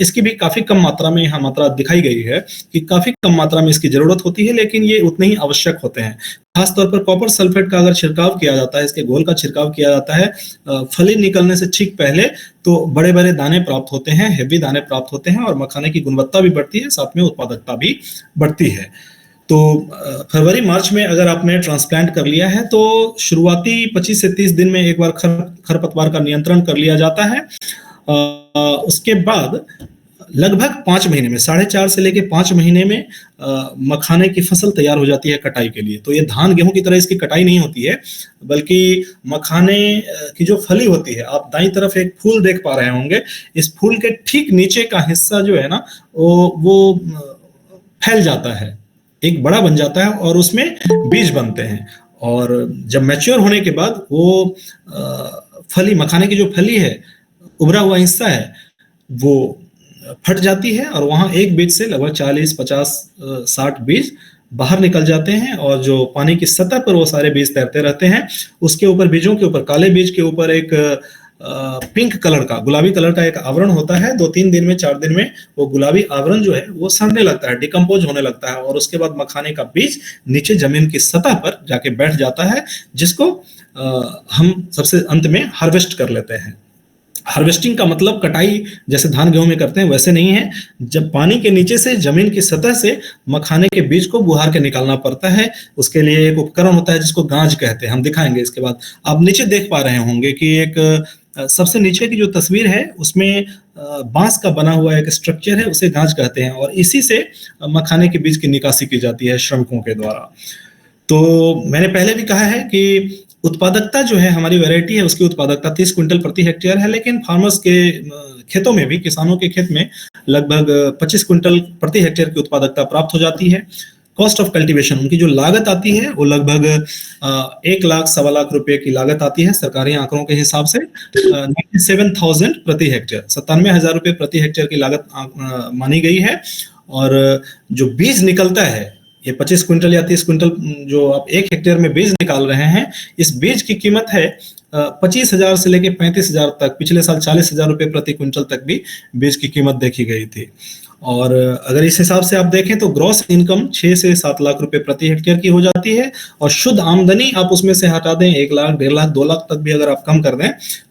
इसकी भी काफी कम मात्रा में यहाँ मात्रा दिखाई गई है कि काफी कम मात्रा में इसकी जरूरत होती है, लेकिन ये उतने ही आवश्यक होते हैं। खासतौर पर कॉपर सल्फेट का अगर छिड़काव किया जाता है, इसके घोल का छिड़काव किया जाता है फली निकलने से ठीक पहले, तो बड़े बड़े दाने प्राप्त होते हैं, हेवी दाने प्राप्त होते हैं और मखाने की गुणवत्ता भी बढ़ती है, साथ में उत्पादकता भी बढ़ती है। तो फरवरी मार्च में अगर आपने ट्रांसप्लांट कर लिया है तो शुरुआती 25 से 30 दिन में एक बार खरपतवार का नियंत्रण कर लिया जाता है। उसके बाद लगभग 5 महीने में, 4.5 से लेके 5 महीने में मखाने की फसल तैयार हो जाती है कटाई के लिए। तो ये धान गेहूं की तरह इसकी कटाई नहीं होती है, बल्कि मखाने की जो फली होती है, आप दाईं तरफ एक फूल देख पा रहे होंगे, इस फूल के ठीक नीचे का हिस्सा जो है ना वो फैल जाता है, एक बड़ा बन जाता है और उसमें बीज बनते हैं। और जब मैच्योर होने के बाद वो फली, मखाने की जो फली है, उभरा हुआ हिस्सा है, वो फट जाती है और वहां एक बीज से लगभग 40, 50, 60 बीज बाहर निकल जाते हैं और जो पानी की सतह पर वो सारे बीज तैरते रहते हैं। उसके ऊपर, बीजों के ऊपर, काले बीज के ऊपर एक पिंक कलर का, गुलाबी कलर का एक आवरण होता है। 2-3 दिन में, 4 दिन में वो गुलाबी आवरण जो है वो सड़ने लगता है, डिकम्पोज होने लगता है और उसके बाद मखाने का बीज नीचे जमीन की सतह पर जाके बैठ जाता है, जिसको हम सबसे अंत में हार्वेस्ट कर लेते हैं। हार्वेस्टिंग का मतलब कटाई जैसे धान गेहूं में करते हैं वैसे नहीं है। जब पानी के नीचे से, जमीन की सतह से मखाने के बीज को बुहार के निकालना पड़ता है। उसके लिए एक उपकरण होता है जिसको गांज कहते हैं, हम दिखाएंगे इसके बाद। आप नीचे देख पा रहे होंगे कि एक सबसे नीचे की जो तस्वीर है उसमें बांस का बना हुआ एक स्ट्रक्चर है, उसे गांज कहते हैं और इसी से मखाने के बीज की निकासी की जाती है श्रमिकों के द्वारा। तो मैंने पहले भी कहा है कि उत्पादकता जो है, हमारी वैरायटी है, उसकी उत्पादकता 30 क्विंटल प्रति हेक्टेयर है, लेकिन फार्मर्स के खेतों में भी, किसानों के खेत में लगभग 25 क्विंटल प्रति हेक्टेयर की उत्पादकता प्राप्त हो जाती है। कॉस्ट ऑफ कल्टीवेशन, उनकी जो लागत आती है वो लगभग 1 लाख, 1.25 लाख रुपए की लागत आती है सरकारी आंकड़ों के हिसाब से। 97,000 प्रति हेक्टेयर, 97,000 रुपए प्रति हेक्टेयर की लागत मानी गई है। और जो बीज निकलता है, ये 25 क्विंटल या 30 क्विंटल जो आप 1 हेक्टेयर में बीज निकाल रहे हैं, इस बीज की कीमत है 25,000 से लेके 35,000 तक। पिछले साल 40,000 रुपए प्रति क्विंटल तक भी बीज की कीमत देखी गई थी। और अगर इस हिसाब से आप देखें तो ग्रॉस इनकम 6 से 7 लाख रुपए प्रति हेक्टेयर की हो जाती है। और शुद्ध आमदनी आप उसमें से हटा दें, 1 लाख, 1.5 लाख, 2 लाख तक भी अगर आप कम कर दें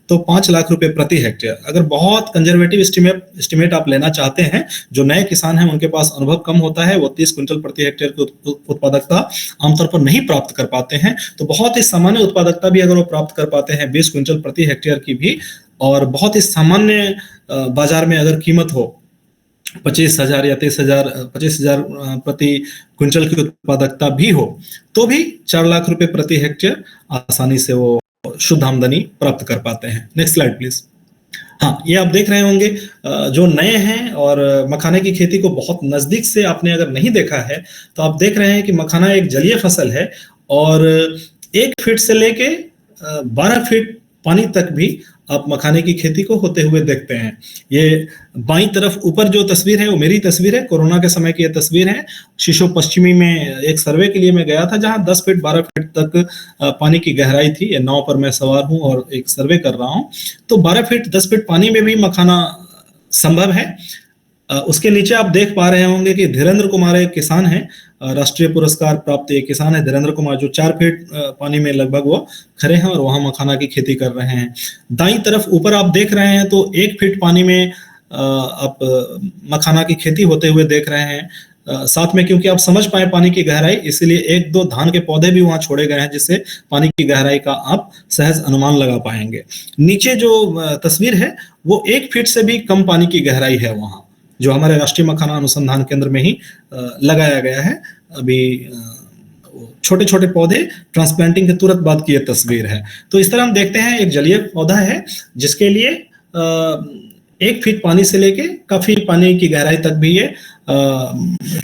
तो 5 लाख रुपए प्रति हेक्टेयर। अगर बहुत कंजर्वेटिव एस्टिमेट आप लेना चाहते हैं, जो नए किसान हैं उनके पास अनुभव कम होता है, वो 30 क्विंटल प्रति हेक्टेयर की उत्पादकता आमतौर पर नहीं प्राप्त कर पाते हैं। तो बहुत ही सामान्य उत्पादकता भी अगर वो प्राप्त कर पाते हैं 20 क्विंटल प्रति हेक्टेयर की भी, और बहुत ही सामान्य बाजार में अगर कीमत हो 25,000 या 30,000, 25,000 प्रति क्विंटल की उत्पादकता भी हो, तो भी 4 लाख रुपए प्रति हेक्टेयर आसानी से वो शुद्ध आमदनी प्राप्त कर पाते हैं। Next slide please. हाँ, ये आप देख रहे होंगे, जो नए हैं और मखाने की खेती को बहुत नजदीक से आपने अगर नहीं देखा है तो आप देख रहे हैं कि मखाना एक जलीय फसल है और 1 फीट से लेके 12 फीट पानी तक भी आप मखाने की खेती को होते हुए देखते हैं। ये बाईं तरफ ऊपर जो तस्वीर है वो मेरी तस्वीर है, कोरोना के समय की ये तस्वीर है। शीशो पश्चिमी में एक सर्वे के लिए मैं गया था जहां 10 फीट 12 फीट तक पानी की गहराई थी। ये नाव पर मैं सवार हूं और एक सर्वे कर रहा हूं। तो 12 फीट 10 फीट पानी में भी मखाना संभव है। उसके नीचे आप देख पा रहे होंगे कि धीरेन्द्र कुमार एक किसान है, राष्ट्रीय पुरस्कार प्राप्त एक किसान है धीरेन्द्र कुमार, जो 4 फीट पानी में लगभग वो खड़े हैं और वहां मखाना की खेती कर रहे हैं। दाईं तरफ ऊपर आप देख रहे हैं तो 1 फीट पानी में आप मखाना की खेती होते हुए देख रहे हैं। साथ में, क्योंकि आप समझ पाए पानी की गहराई, इसलिए 1-2 धान के पौधे भी वहां छोड़े गए हैं जिससे पानी की गहराई का आप सहज अनुमान लगा पाएंगे। नीचे जो तस्वीर है वो 1 फीट से भी कम पानी की गहराई है वहां, जो हमारे राष्ट्रीय मखाना अनुसंधान केंद्र में ही लगाया गया है। अभी छोटे छोटे पौधे ट्रांसप्लांटिंग के तुरंत बाद की यह तस्वीर है। तो इस तरह हम देखते हैं एक जलीय पौधा है जिसके लिए 1 फीट पानी से लेके काफी पानी की गहराई तक भी ये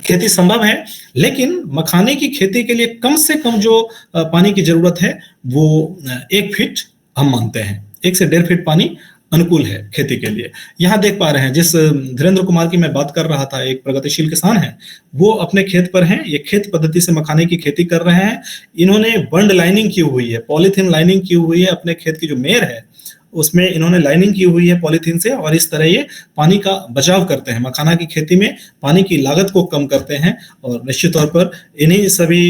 खेती संभव है। लेकिन मखाने की खेती के लिए कम से कम जो पानी की जरूरत है वो 1 फीट हम मानते हैं। 1 से 1.5 फीट पानी अनुकूल है खेती के लिए। यहाँ देख पा रहे हैं जिस धीरेन्द्र कुमार की मैं बात कर रहा था, एक प्रगतिशील किसान है, वो अपने खेत पर हैं। ये खेत पद्धति से मखाने की खेती कर रहे हैं। इन्होंने बंड लाइनिंग की हुई है, पॉलीथीन लाइनिंग की हुई है। अपने खेत की जो मेड़ है उसमें इन्होंने लाइनिंग की हुई है पॉलीथीन से, और इस तरह ये पानी का बचाव करते हैं। मखाना की खेती में पानी की लागत को कम करते हैं और निश्चित तौर पर इन्हीं सभी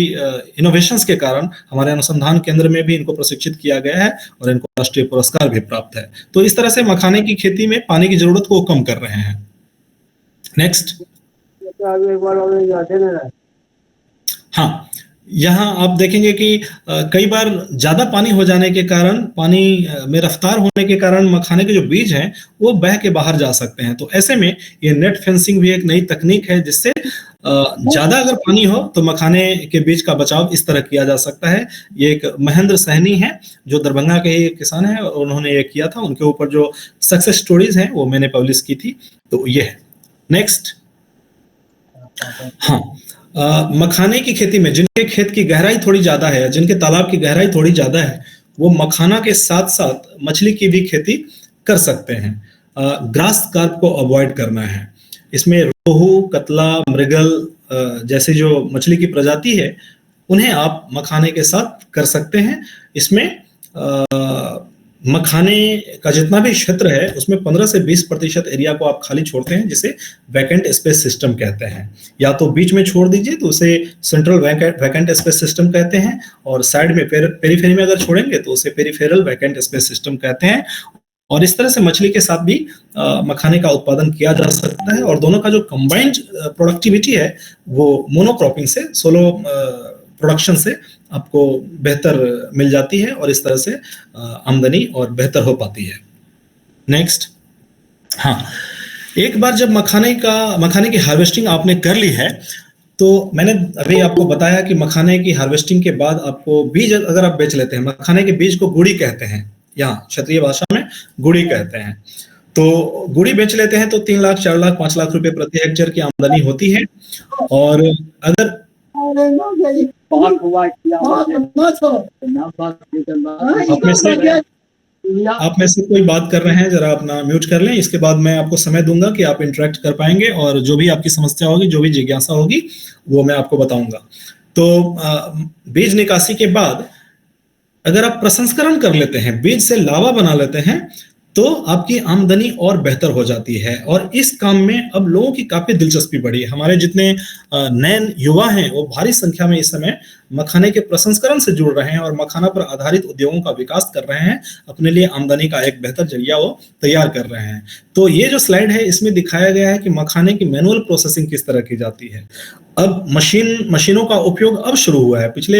इनोवेशंस के कारण हमारे अनुसंधान केंद्र में भी इनको प्रशिक्षित किया गया है और इनको राष्ट्रीय पुरस्कार भी प्राप्त है। तो इस तरह से मखाने की खेती में पानी की जरूरत को कम कर रहे हैं। नेक्स्ट। हाँ, यहाँ आप देखेंगे कि कई बार ज्यादा पानी हो जाने के कारण, पानी में रफ्तार होने के कारण मखाने के जो बीज हैं वो बह के बाहर जा सकते हैं। तो ऐसे में ये नेट फेंसिंग भी एक नई तकनीक है, जिससे ज्यादा अगर पानी हो तो मखाने के बीज का बचाव इस तरह किया जा सकता है। ये एक महेंद्र सहनी है जो दरभंगा के ही एक किसान है, और उन्होंने ये किया था। उनके ऊपर जो सक्सेस स्टोरीज हैं वो मैंने पब्लिश की थी। तो ये है। नेक्स्ट। हाँ, मखाने की खेती में जिनके खेत की गहराई थोड़ी ज्यादा है, जिनके तालाब की गहराई थोड़ी ज्यादा है, वो मखाना के साथ साथ मछली की भी खेती कर सकते हैं। ग्रास कार्प को अवॉइड करना है। इसमें रोहू, कतला, मृगल जैसे जो मछली की प्रजाति है, उन्हें आप मखाने के साथ कर सकते हैं। इसमें मखाने का जितना भी क्षेत्र है उसमें 15 से 20% एरिया को आप खाली छोड़ते हैं, जिसे वैकेंट स्पेस सिस्टम कहते हैं। या तो बीच में छोड़ दीजिए तो उसे सेंट्रल वैकेंट स्पेस सिस्टम कहते हैं, और साइड में पेरीफेरी में अगर छोड़ेंगे तो उसे पेरीफेरल वैकेंट स्पेस सिस्टम कहते हैं। और इस तरह से मछली के साथ भी मखाने का उत्पादन किया जा सकता है, और दोनों का जो कंबाइंड प्रोडक्टिविटी है वो मोनोक्रॉपिंग से, सोलो प्रोडक्शन से आपको बेहतर मिल जाती है, और इस तरह से आमदनी और बेहतर हो पाती है। नेक्स्ट। हाँ, एक बार जब मखाने की हार्वेस्टिंग आपने कर ली है, तो मैंने अभी आपको बताया कि मखाने की हार्वेस्टिंग के बाद आपको बीज अगर आप बेच लेते हैं, मखाने के बीज को गुड़ी कहते हैं, यहाँ क्षेत्रीय भाषा में गुड़ी कहते हैं। तो गुड़ी बेच लेते हैं तो 3 लाख, 4 लाख, 5 लाख रुपए प्रति हेक्टेयर की आमदनी होती है। और अगर आप में से कोई बात कर रहे हैं, जरा अपना म्यूट कर लें। इसके बाद मैं आपको समय दूंगा कि आप इंटरेक्ट कर पाएंगे, और जो भी आपकी समस्या होगी, जो भी जिज्ञासा होगी, वो मैं आपको बताऊंगा। तो बीज निकासी के बाद अगर आप प्रसंस्करण कर लेते हैं, बीज से लावा बना लेते हैं, तो आपकी आमदनी और बेहतर हो जाती है। और इस काम में अब लोगों की काफी दिलचस्पी बढ़ी है। हमारे जितने नए युवा हैं वो भारी संख्या में इस समय मखाने के प्रसंस्करण से जुड़ रहे हैं, और मखाना पर आधारित उद्योगों का विकास कर रहे हैं, अपने लिए आमदनी का एक बेहतर जरिया वो तैयार कर रहे हैं। तो ये जो स्लाइड है, इसमें दिखाया गया है कि मखाने की मैनुअल प्रोसेसिंग किस तरह की जाती है। अब मशीनों का उपयोग अब शुरू हुआ है। पिछले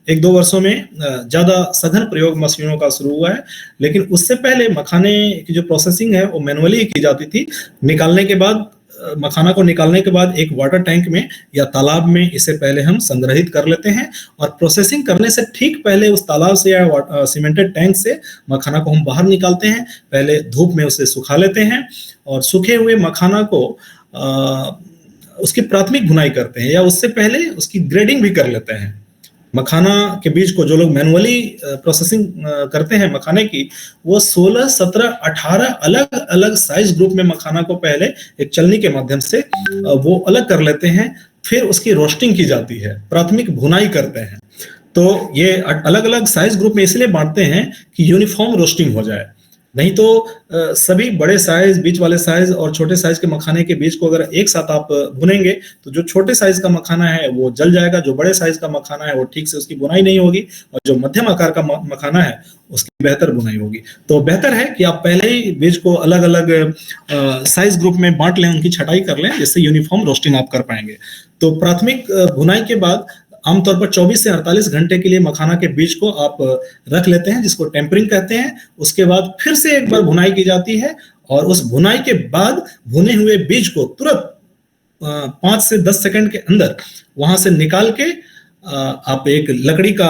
1-2 वर्षों में ज्यादा सघन प्रयोग मशीनों का शुरू हुआ है, लेकिन उससे पहले मखाने की जो प्रोसेसिंग है वो मैनुअली की जाती थी। निकालने के बाद, मखाना को निकालने के बाद एक वाटर टैंक में या तालाब में इसे पहले हम संग्रहित कर लेते हैं, और प्रोसेसिंग करने से ठीक पहले उस तालाब से या सीमेंटेड टैंक से मखाना को हम बाहर निकालते हैं। पहले धूप में उसे सुखा लेते हैं, और सूखे हुए मखाना को उसकी प्राथमिक भुनाई करते हैं, या उससे पहले उसकी ग्रेडिंग भी कर लेते हैं। मखाना के बीज को जो लोग मैनुअली प्रोसेसिंग करते हैं मखाने की, वो 16, 17, 18 अलग अलग साइज ग्रुप में मखाना को पहले एक चलनी के माध्यम से वो अलग कर लेते हैं। फिर उसकी रोस्टिंग की जाती है, प्राथमिक भुनाई करते हैं। तो ये अलग अलग साइज ग्रुप में इसलिए बांटते हैं कि यूनिफॉर्म रोस्टिंग हो जाए। नहीं तो सभी बड़े साइज, बीच वाले साइज और छोटे साइज के मखाने के बीज को अगर एक साथ आप भुनेंगे तो जो छोटे साइज का मखाना है वो जल जाएगा, जो बड़े साइज का मखाना है वो ठीक से उसकी बुनाई नहीं होगी, और जो मध्यम आकार का मखाना है उसकी बेहतर बुनाई होगी। तो बेहतर है कि आप पहले ही बीज को अलग अलग साइज ग्रुप में बांट लें, उनकी छटाई कर लें, जिससे यूनिफॉर्म रोस्टिंग आप कर पाएंगे। तो प्राथमिक भुनाई के बाद आमतौर पर 24 से 48 घंटे के लिए मखाना के बीज को आप रख लेते हैं, जिसको टेम्परिंग कहते हैं। उसके बाद फिर से एक बार भुनाई की जाती है, और उस भुनाई के बाद भुने हुए बीज को तुरंत 5 से 10 सेकंड के अंदर वहां से निकाल के आप एक लकड़ी का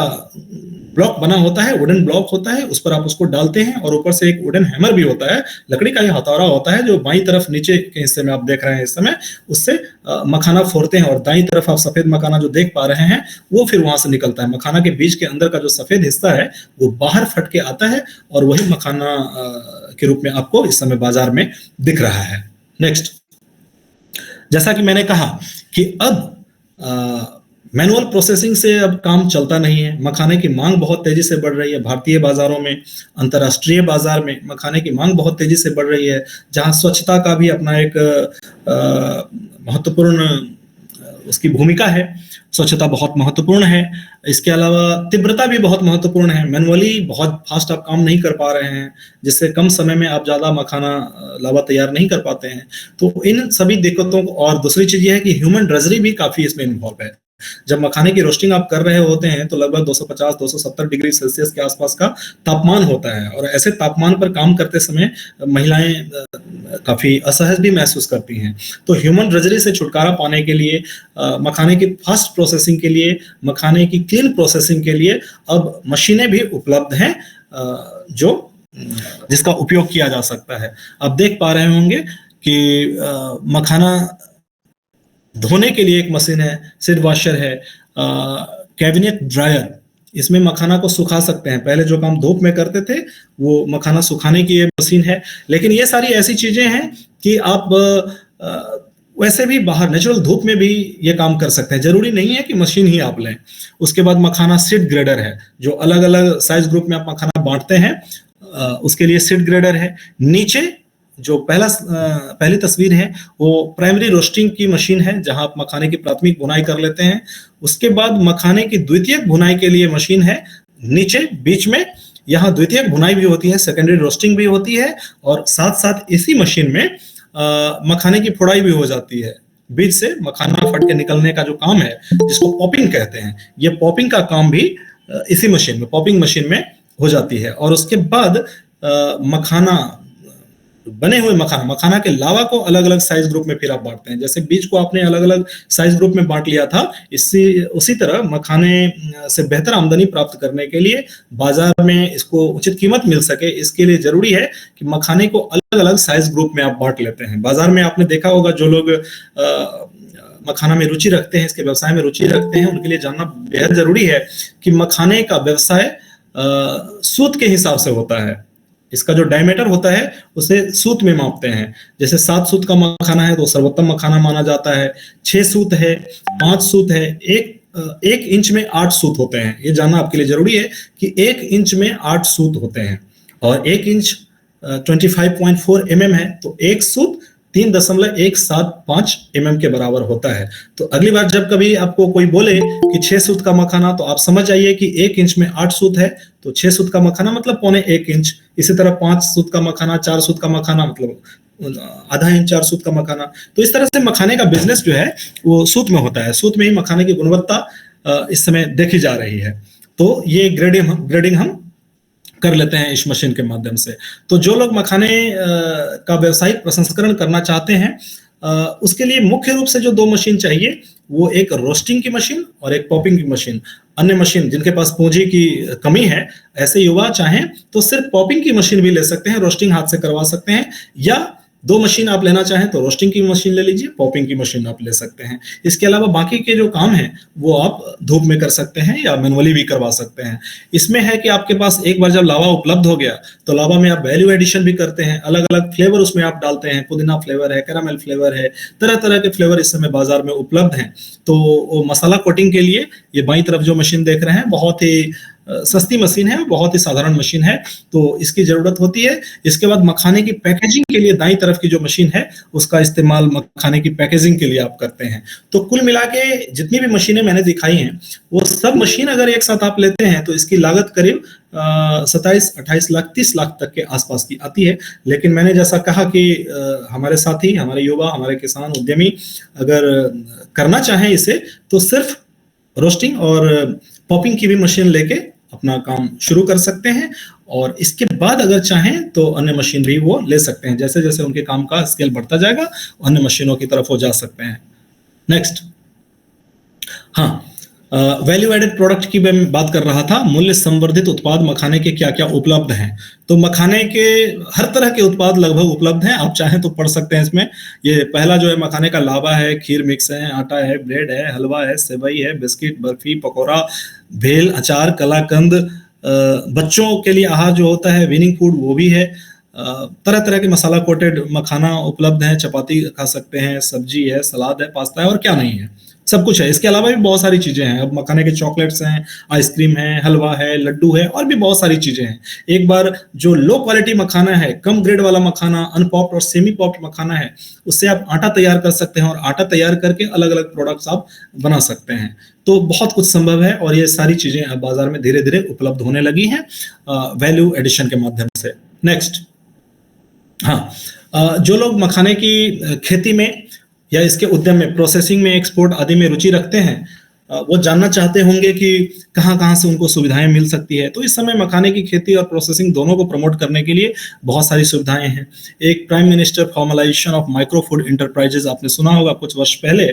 ब्लॉक बना होता है, वुडन ब्लॉक होता है, उस पर आप उसको डालते हैं, और ऊपर से एक वुडन हैमर भी होता है, लकड़ी का ये हथौड़ा होता है, जो बाईं तरफ नीचे के हिस्से में आप देख रहे हैं इस समय, उससे मखाना फोड़ते हैं, और दाईं तरफ आप सफेद मखाना जो देख पा रहे हैं वो फिर वहां से निकलता है। मखाना के बीज के अंदर का जो सफेद हिस्सा है वो बाहर फट के आता है, और वही मखाना के रूप में आपको इस समय बाजार में दिख रहा है। नेक्स्ट। जैसा कि मैंने कहा कि अब मैनुअल प्रोसेसिंग से अब काम चलता नहीं है। मखाने की मांग बहुत तेजी से बढ़ रही है। भारतीय बाजारों में, अंतर्राष्ट्रीय बाजार में मखाने की मांग बहुत तेजी से बढ़ रही है, जहां स्वच्छता का भी अपना एक महत्वपूर्ण उसकी भूमिका है। स्वच्छता बहुत महत्वपूर्ण है। इसके अलावा तीव्रता भी बहुत महत्वपूर्ण है। मैनुअली बहुत फास्ट आप काम नहीं कर पा रहे हैं, जिससे कम समय में आप ज्यादा मखाना लावा तैयार नहीं कर पाते हैं। तो इन सभी दिक्कतों को, और दूसरी चीज ये है कि ह्यूमन ड्रेजरी भी काफी इसमें इन्वॉल्व है। जब मखाने की रोस्टिंग आप कर रहे होते हैं तो लगभग 250-270 डिग्री सेल्सियस के आसपास का तापमान होता है, और ऐसे तापमान पर काम करते समय महिलाएं काफी असहज भी महसूस करती हैं। तो ह्यूमन ड्रजरी से छुटकारा पाने के लिए, मखाने की फास्ट प्रोसेसिंग के लिए, मखाने की क्लीन प्रोसेसिंग के लिए अब मशीनें भी उपलब्ध हैं जो जिसका उपयोग किया जा सकता है। आप देख पा रहे होंगे कि मखाना धोने के लिए एक मशीन है, सीड वॉशर है, कैबिनेट ड्रायर, इसमें मखाना को सुखा सकते हैं। पहले जो काम धूप में करते थे वो मखाना सुखाने की ये मशीन है। लेकिन ये सारी ऐसी चीजें हैं कि आप वैसे भी बाहर नेचुरल धूप में भी ये काम कर सकते हैं, जरूरी नहीं है कि मशीन ही आप लें। उसके बाद मखाना सीड ग्रेडर है, जो अलग अलग साइज ग्रुप में आप मखाना बांटते हैं, उसके लिए सीड ग्रेडर है। नीचे जो पहली तस्वीर है वो प्राइमरी रोस्टिंग की मशीन है, जहां आप मखाने की प्राथमिक भुनाई कर लेते हैं। उसके बाद मखाने की द्वितीयक भुनाई के लिए मशीन है नीचे बीच में, यहाँ द्वितीयक भुनाई भी होती है, सेकेंडरी रोस्टिंग भी होती है, और साथ साथ इसी मशीन में मखाने की फोड़ाई भी हो जाती है। बीज से मखाना फट के निकलने का जो काम है, जिसको पॉपिंग कहते हैं, ये पॉपिंग का काम भी इसी मशीन में, पॉपिंग मशीन में हो जाती है। और उसके बाद मखाना, बने हुए मखाना के लावा को अलग अलग साइज ग्रुप में फिर आप बांटते हैं। जैसे बीज को आपने अलग अलग साइज ग्रुप में बांट लिया था, उसी तरह मखाने से बेहतर आमदनी प्राप्त करने के लिए, बाजार में इसको उचित कीमत मिल सके, इसके लिए जरूरी है कि मखाने को अलग अलग साइज ग्रुप में आप बांट लेते हैं। बाजार में आपने देखा होगा, जो लोग मखाना में रुचि रखते हैं, इसके व्यवसाय में रुचि रखते हैं, उनके लिए जानना बेहद जरूरी है कि मखाने का व्यवसाय सूत के हिसाब से होता है। इसका जो डायमीटर होता है उसे सूत में मापते हैं। जैसे 7 सूत का मखाना है तो सर्वोत्तम मखाना माना जाता है, 6 सूत है, 5 सूत है, एक इंच में 8 सूत होते हैं। ये जानना आपके लिए जरूरी है कि 1 इंच में 8 सूत होते हैं, और 1 इंच 25.4 mm है, तो एक सूत 3.175 mm के बराबर होता है। तो अगली बार जब कभी आपको कोई बोले कि 6 सूत का मखाना, तो आप समझ जाइए कि 1 इंच में 8 सूत है, तो 6 सूत का मखाना मतलब पौने 1 इंच। इसी तरह 5 सूत का मखाना, 4 सूत का मखाना मतलब आधा इंच, 4 सूत का मखाना। तो इस तरह से मखाने का बिजनेस जो है वो सूत में होता है। सूत में ही मखाने की गुणवत्ता इस समय देखी जा रही है। तो ये ग्रेडिंग हम कर लेते हैं इस मशीन के माध्यम से। तो जो लोग मखाने का व्यावसायिक प्रसंस्करण करना चाहते हैं, उसके लिए मुख्य रूप से जो 2 मशीन चाहिए, वो एक रोस्टिंग की मशीन और एक पॉपिंग की मशीन। अन्य मशीन जिनके पास पूंजी की कमी है, ऐसे युवा चाहें तो सिर्फ पॉपिंग की मशीन भी ले सकते हैं, रोस्टिंग हाथ से करवा सकते हैं, या 2 मशीन आप लेना चाहें तो रोस्टिंग की मशीन ले लीजिए, पॉपिंग की मशीन आप ले सकते हैं। इसके अलावा बाकी के जो काम है वो आप धूप में कर सकते हैं या मैनुअली भी करवा सकते हैं। इसमें है कि आपके पास एक बार जब लावा उपलब्ध हो गया तो लावा में आप वैल्यू एडिशन भी करते हैं, अलग अलग फ्लेवर उसमें आप डालते हैं, पुदीना फ्लेवर है, कैरामेल फ्लेवर है, तरह तरह के फ्लेवर इस समय बाजार में उपलब्ध हैं। तो वो मसाला कोटिंग के लिए ये बाईं तरफ जो मशीन देख रहे हैं, बहुत ही सस्ती मशीन है, बहुत ही साधारण मशीन है, तो इसकी जरूरत होती है। इसके बाद मखाने की पैकेजिंग के लिए दाईं तरफ की जो मशीन है, उसका इस्तेमाल मखाने की पैकेजिंग के लिए आप करते हैं। तो कुल मिला के जितनी भी मशीनें मैंने दिखाई हैं, वो सब मशीन अगर एक साथ आप लेते हैं तो इसकी लागत करीब 27-28 लाख 30 लाख तक के आसपास की आती है। लेकिन मैंने जैसा कहा कि हमारे साथी, हमारे युवा, हमारे किसान उद्यमी अगर करना चाहें इसे, तो सिर्फ रोस्टिंग और पॉपिंग की भी मशीन लेके अपना काम शुरू कर सकते हैं, और इसके बाद अगर चाहें तो अन्य मशीन भी वो ले सकते हैं। जैसे जैसे उनके काम का स्केल बढ़ता जाएगा, अन्य मशीनों की तरफ वो जा सकते हैं। नेक्स्ट, हाँ, वैल्यू एडेड प्रोडक्ट की मैं बात कर रहा था। मूल्य संवर्धित उत्पाद मखाने के क्या क्या उपलब्ध हैं? तो मखाने के हर तरह के उत्पाद लगभग उपलब्ध हैं, आप चाहें तो पढ़ सकते हैं इसमें। ये पहला जो है मखाने का लावा है, खीर मिक्स है, आटा है, ब्रेड है, हलवा है, सेवई है, बिस्किट, बर्फी, पकौड़ा, भेल, अचार, कलाकंद, बच्चों के लिए आहार जो होता है विनिंग फूड, वो भी है। तरह तरह के मसाला कोटेड मखाना उपलब्ध है, चपाती खा सकते हैं, सब्जी है, सलाद है, पास्ता है, और क्या नहीं है, सब कुछ है। इसके अलावा भी बहुत सारी चीजें हैं। अब मखाने के चॉकलेट्स हैं, आइसक्रीम है, हलवा है, लड्डू है, और भी बहुत सारी चीजें हैं। एक बार जो लो क्वालिटी मखाना है, कम ग्रेड वाला मखाना, अनपॉप्ड और सेमी पॉप्ड मखाना है, उससे आप आटा तैयार कर सकते हैं, और आटा तैयार करके अलग अलग प्रोडक्ट्स आप बना सकते हैं। तो बहुत कुछ संभव है, और ये सारी चीजें अब बाजार में धीरे धीरे उपलब्ध होने लगी हैं वैल्यू एडिशन के माध्यम से। नेक्स्ट, हाँ, जो लोग मखाने की खेती में या इसके उद्यम में, प्रोसेसिंग में, एक्सपोर्ट आदि में रुचि रखते हैं, वो जानना चाहते होंगे कि कहाँ से उनको सुविधाएं मिल सकती है। तो इस समय मखाने की खेती और प्रोसेसिंग दोनों को प्रमोट करने के लिए बहुत सारी सुविधाएं हैं। एक prime minister formalisation of micro food enterprises आपने सुना होगा, कुछ वर्ष पहले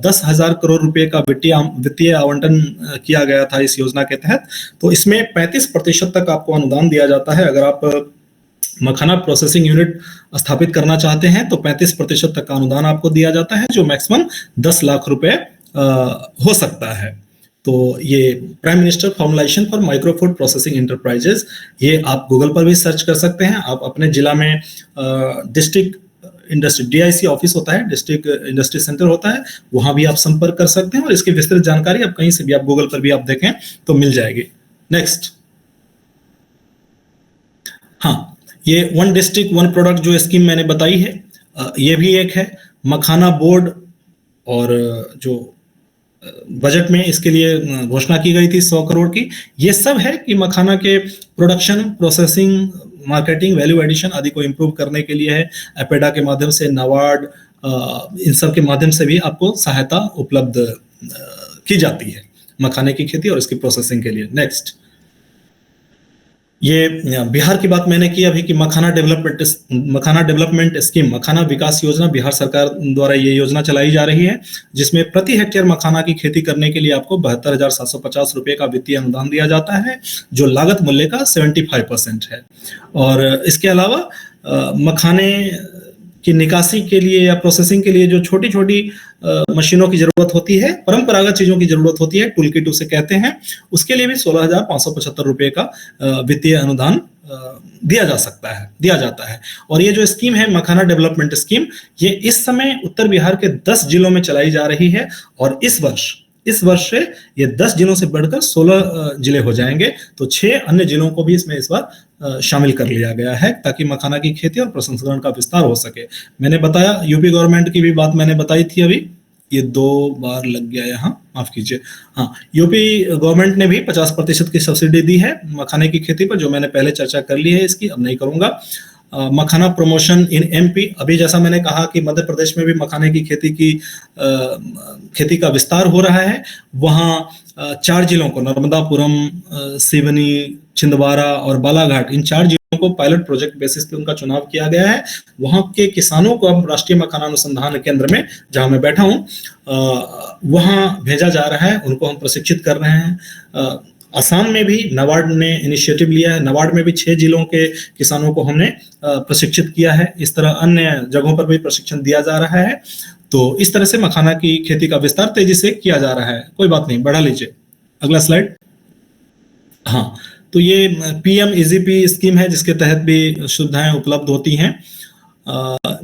10,000 करोड़ रुपए का वित्तीय आवंटन किया गया था इस योजना के तहत। तो इसमें 35% तक आपको अनुदान दिया जाता है। अगर आप मखाना प्रोसेसिंग यूनिट स्थापित करना चाहते हैं तो 35% तक का अनुदान आपको दिया जाता है, जो मैक्सिमम 10 लाख रुपए हो सकता है। तो ये prime minister formulation for micro food processing enterprises, ये आप गूगल पर भी सर्च कर सकते हैं। आप अपने जिला में डिस्ट्रिक्ट इंडस्ट्री DIC ऑफिस होता है, डिस्ट्रिक्ट इंडस्ट्री सेंटर होता है, वहां भी आप संपर्क कर सकते हैं और इसकी विस्तृत जानकारी आप कहीं से भी, आप गूगल पर भी आप देखें तो मिल जाएगी। नेक्स्ट, हाँ, ये वन डिस्ट्रिक्ट वन प्रोडक्ट जो स्कीम मैंने बताई है, ये भी एक है। मखाना बोर्ड, और जो बजट में इसके लिए घोषणा की गई थी 100 करोड़ की, ये सब है कि मखाना के production, processing, marketing, value addition आदि को इम्प्रूव करने के लिए है। एपेडा के माध्यम से, नाबार्ड, इन सब के माध्यम से भी आपको सहायता उपलब्ध की जाती है मखाने की खेती और इसकी प्रोसेसिंग के लिए। नेक्स्ट, ये बिहार की बात मैंने की अभी कि मखाना डेवलपमेंट स्कीम, मखाना विकास योजना, बिहार सरकार द्वारा ये योजना चलाई जा रही है, जिसमें प्रति हेक्टेयर मखाना की खेती करने के लिए आपको 72,750 रुपए का वित्तीय अनुदान दिया जाता है, जो लागत मूल्य का 75% है। और इसके अलावा मखाने की निकासी के लिए या प्रोसेसिंग के लिए जो छोटी छोटी मशीनों की जरूरत होती है, परंपरागत चीजों की जरूरत होती है, टूल किट उसे कहते हैं, उसके लिए भी 16,575 रुपए का वित्तीय अनुदान दिया जाता है। और ये जो स्कीम है मखाना डेवलपमेंट स्कीम, ये इस समय उत्तर बिहार के 10 जिलों में चलाई जा रही है और इस वर्ष से ये 10 जिलों से बढ़कर 16 जिले हो जाएंगे। तो 6 अन्य जिलों को भी इसमें इस बार शामिल कर लिया गया है ताकि मखाना की खेती और प्रसंस्करण का विस्तार हो सके। मैंने बताया यूपी गवर्नमेंट की भी बात मैंने बताई थी, अभी ये 2 बार लग गया यहाँ, माफ कीजिए। हाँ, यूपी गवर्नमेंट ने भी 50% की सब्सिडी दी है मखाने की खेती पर, जो मैंने पहले चर्चा कर ली है इसकी, अब नहीं करूंगा। मखाना प्रमोशन इन MP, अभी जैसा मैंने कहा कि मध्य प्रदेश में भी मखाने की खेती का विस्तार हो रहा है। वहाँ 4 जिलों को, नर्मदापुरम, सिवनी, छिंदवाड़ा और बालाघाट, इन 4 जिलों को पायलट प्रोजेक्ट बेसिस पे उनका चुनाव किया गया है। वहाँ के किसानों को अब राष्ट्रीय मखाना अनुसंधान केंद्र में, जहाँ मैं बैठा हूँ, वहाँ भेजा जा रहा है, उनको हम प्रशिक्षित कर रहे हैं। असम में भी नाबार्ड ने इनिशिएटिव लिया है, नाबार्ड में भी 6 जिलों के किसानों को हमने प्रशिक्षित किया है। इस तरह अन्य जगहों पर भी प्रशिक्षण दिया जा रहा है। तो इस तरह से मखाना की खेती का विस्तार तेजी से किया जा रहा है। कोई बात नहीं, बढ़ा लीजिए, अगला स्लाइड। हाँ, तो ये PM EZP स्कीम है, जिसके तहत भी सुविधाएं उपलब्ध होती हैं।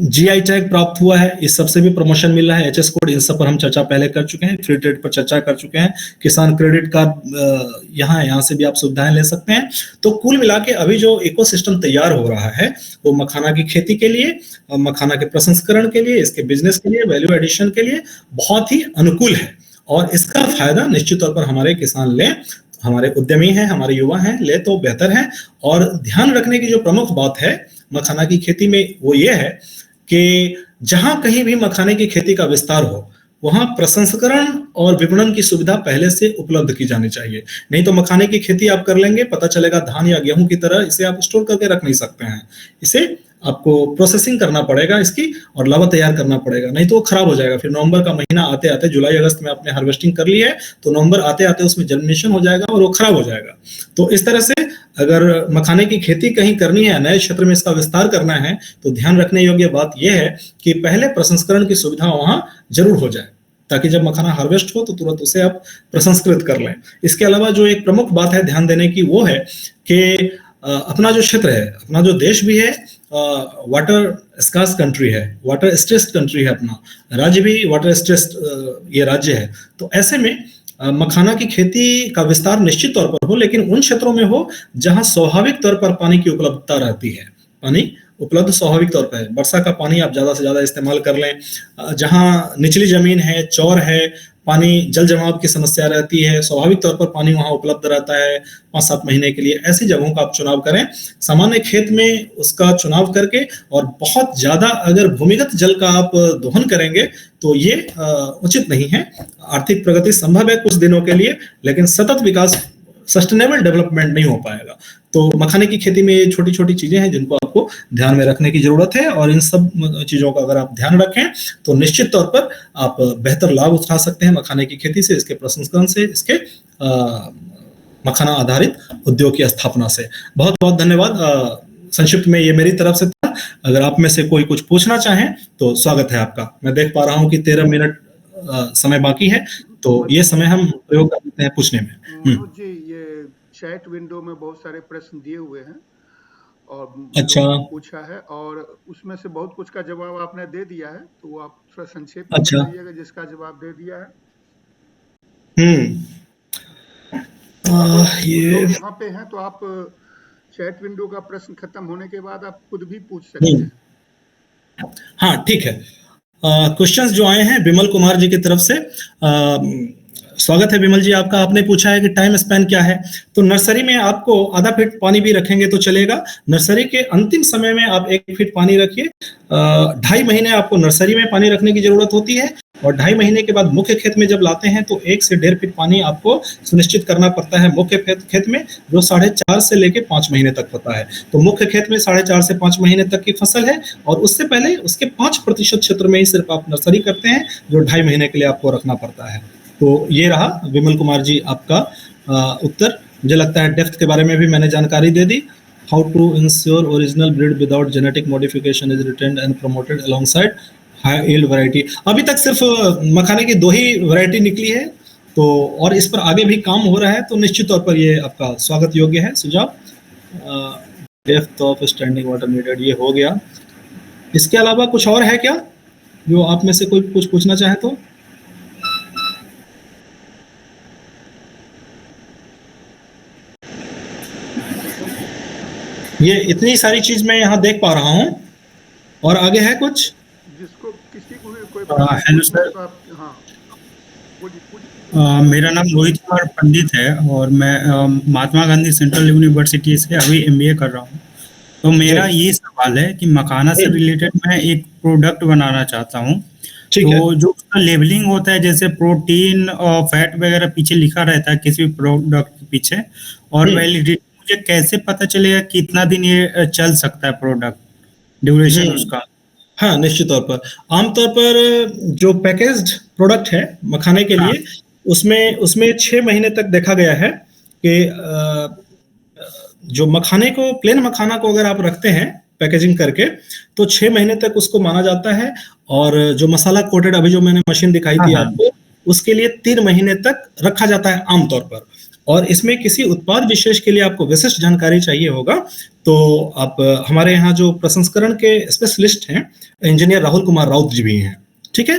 GI टैग प्राप्त हुआ है, इस सबसे भी प्रमोशन मिल रहा है। HS कोड, इन सब पर हम चर्चा पहले कर चुके हैं, फ्री ट्रेड पर चर्चा कर चुके हैं। किसान क्रेडिट कार्ड यहाँ से भी आप सुविधाएं ले सकते हैं। तो कुल मिला के अभी जो इकोसिस्टम तैयार हो रहा है वो मखाना की खेती के लिए, मखाना के प्रसंस्करण के लिए, इसके बिजनेस के लिए, वैल्यू एडिशन के लिए बहुत ही अनुकूल है। और इसका फायदा निश्चित तौर पर हमारे किसान लें, हमारे उद्यमी हैं, हमारे युवा हैं, ले तो बेहतर है। और ध्यान रखने की जो प्रमुख बात है मखाना की खेती में वो ये है कि जहां कहीं भी मखाने की खेती का विस्तार हो, वहां प्रसंस्करण और विपणन की सुविधा पहले से उपलब्ध की जानी चाहिए। नहीं तो मखाने की खेती आप कर लेंगे, पता चलेगा धान या गेहूं की तरह इसे आप स्टोर करके रख नहीं सकते हैं। इसे आपको प्रोसेसिंग करना पड़ेगा इसकी, और लावा तैयार करना पड़ेगा, नहीं तो वो खराब हो जाएगा। फिर नवंबर का महीना आते आते, जुलाई अगस्त में आपने हार्वेस्टिंग कर ली है तो नवंबर आते आते उसमें जर्मिनेशन हो जाएगा और वो खराब हो जाएगा। तो इस तरह से अगर मखाने की खेती कहीं करनी है, नए क्षेत्र में इसका विस्तार करना है, तो ध्यान रखने योग्य बात यह है कि पहले प्रसंस्करण की सुविधा वहां जरूर हो जाए, ताकि जब मखाना हार्वेस्ट हो तो तुरंत उसे आप प्रसंस्कृत कर लें। इसके अलावा जो एक प्रमुख बात है ध्यान देने की, वो है कि अपना जो क्षेत्र है, अपना जो देश भी है, वाटर स्कार्स कंट्री है, वाटर स्ट्रेस्ड कंट्री है, अपना राज्य भी वाटर स्ट्रेस्ड ये राज्य है। तो ऐसे में मखाना की खेती का विस्तार निश्चित तौर पर हो, लेकिन उन क्षेत्रों में हो जहां स्वाभाविक तौर पर पानी की उपलब्धता रहती है। पानी उपलब्ध स्वाभाविक तौर पर है, वर्षा का पानी आप ज्यादा से ज्यादा इस्तेमाल कर लें। जहां निचली जमीन है, चौर है, पानी जल जमाव की समस्या रहती है, स्वाभाविक तौर पर पानी वहां उपलब्ध रहता है 5-7 महीने के लिए, ऐसी जगहों का आप चुनाव करें। सामान्य खेत में उसका चुनाव करके और बहुत ज्यादा अगर भूमिगत जल का आप दोहन करेंगे तो ये उचित नहीं है। आर्थिक प्रगति संभव है कुछ दिनों के लिए, लेकिन सतत विकास, सस्टेनेबल डेवलपमेंट नहीं हो पाएगा। तो मखाने की खेती में ये छोटी छोटी चीजें हैं जिनको आपको ध्यान में रखने की जरूरत है, और इन सब चीजों का अगर आप ध्यान रखें तो निश्चित तौर पर आप बेहतर लाभ उठा सकते हैं मखाने की खेती से, इसके प्रसंस्करण से, इसके मखाना आधारित उद्योग की स्थापना से। बहुत बहुत धन्यवाद। संक्षिप्त में ये मेरी तरफ से था। अगर आप में से कोई कुछ पूछना चाहें तो स्वागत है आपका। मैं देख पा रहा हूं कि 13 मिनट समय बाकी है, तो ये समय हम प्रयोग कर लेते हैं पूछने में। मनोज जी, ये चैट विंडो में बहुत सारे प्रश्न दिए हुए हैं और अच्छा, पूछा है, और उसमें से बहुत कुछ का जवाब आपने दे दिया है, तो आप थोड़ा संक्षेप में अच्छा, बताइएगा जिसका जवाब दे दिया है। ये लोग यहाँ पे हैं तो आप चैट विंडो का प्रश्न खत्म होने के बाद आप खुद भी पूछ सकते हैं। हाँ, ठीक है। क्वेश्चंस जो आए हैं विमल कुमार जी की तरफ से, स्वागत है विमल जी आपका। आपने पूछा है कि टाइम स्पैन क्या है। तो नर्सरी में आपको आधा फीट पानी भी रखेंगे तो चलेगा। नर्सरी के अंतिम समय में आप 1 फीट पानी रखिए। 2.5 महीने आपको नर्सरी में पानी रखने की जरूरत होती है, और 2.5 महीने के बाद मुख्य खेत में जब लाते हैं तो 1 से 1.5 फीट पानी आपको सुनिश्चित करना पड़ता है मुख्य खेत में, जो 4.5 से लेके 5 महीने तक होता है। तो मुख्य खेत में 4.5 से 5 महीने तक की फसल है, और उससे पहले उसके 5% क्षेत्र में ही सिर्फ आप नर्सरी करते हैं, जो 2.5 महीने के लिए आपको रखना पड़ता है। तो ये रहा विमल कुमार जी आपका उत्तर। मुझे लगता है डेप्थ के बारे में भी मैंने जानकारी दे दी। How to ensure original breed without genetic modification is retained and promoted alongside high yield variety. अभी तक सिर्फ मखाने की 2 ही वैरायटी निकली है, तो और इस पर आगे भी काम हो रहा है, तो निश्चित तौर पर ये आपका स्वागत योग्य है सुझाव। Depth of standing water needed, ये हो गया। इसके अलावा कुछ और है क्या जो आप में से कोई कुछ पूछना चाहे तो? ये इतनी सारी चीज मैं यहाँ देख पा रहा हूँ, और आगे है कुछ? जिसको किसी को भी कोई हेलो सर, तो आप हाँ मेरा नाम रोहित कुमार पंडित है, और मैं महात्मा गांधी सेंट्रल यूनिवर्सिटी से अभी MBA कर रहा हूँ। तो मेरा ये सवाल है कि मखाना से रिलेटेड मैं एक प्रोडक्ट बनाना चाहता हूँ। तो जो उसका लेबलिंग होता है, जैसे प्रोटीन और फैट वगैरह पीछे लिखा रहता है किसी भी प्रोडक्ट के पीछे, और वैलिडिटी मुझे कैसे पता चलेगा कितना दिन ये चल सकता है प्रोडक्ट, ड्यूरेशन उसका? हाँ, निश्चित तौर पर आमतौर पर जो पैकेज्ड प्रोडक्ट है मखाने के लिए, उसमें 6 महीने तक देखा गया है कि जो मखाने को, प्लेन मखाना को अगर आप रखते हैं पैकेजिंग करके, तो 6 महीने तक उसको माना जाता है। और जो मसाला कोटेड, अभी जो मैंने मशीन दिखाई थी आपको, उसके लिए 3 महीने तक रखा जाता है आमतौर पर। और इसमें किसी उत्पाद विशेष के लिए आपको विशिष्ट जानकारी चाहिए होगा तो आप हमारे यहाँ जो प्रसंस्करण के स्पेशलिस्ट हैं, इंजीनियर राहुल कुमार राउत जी भी हैं, ठीक है।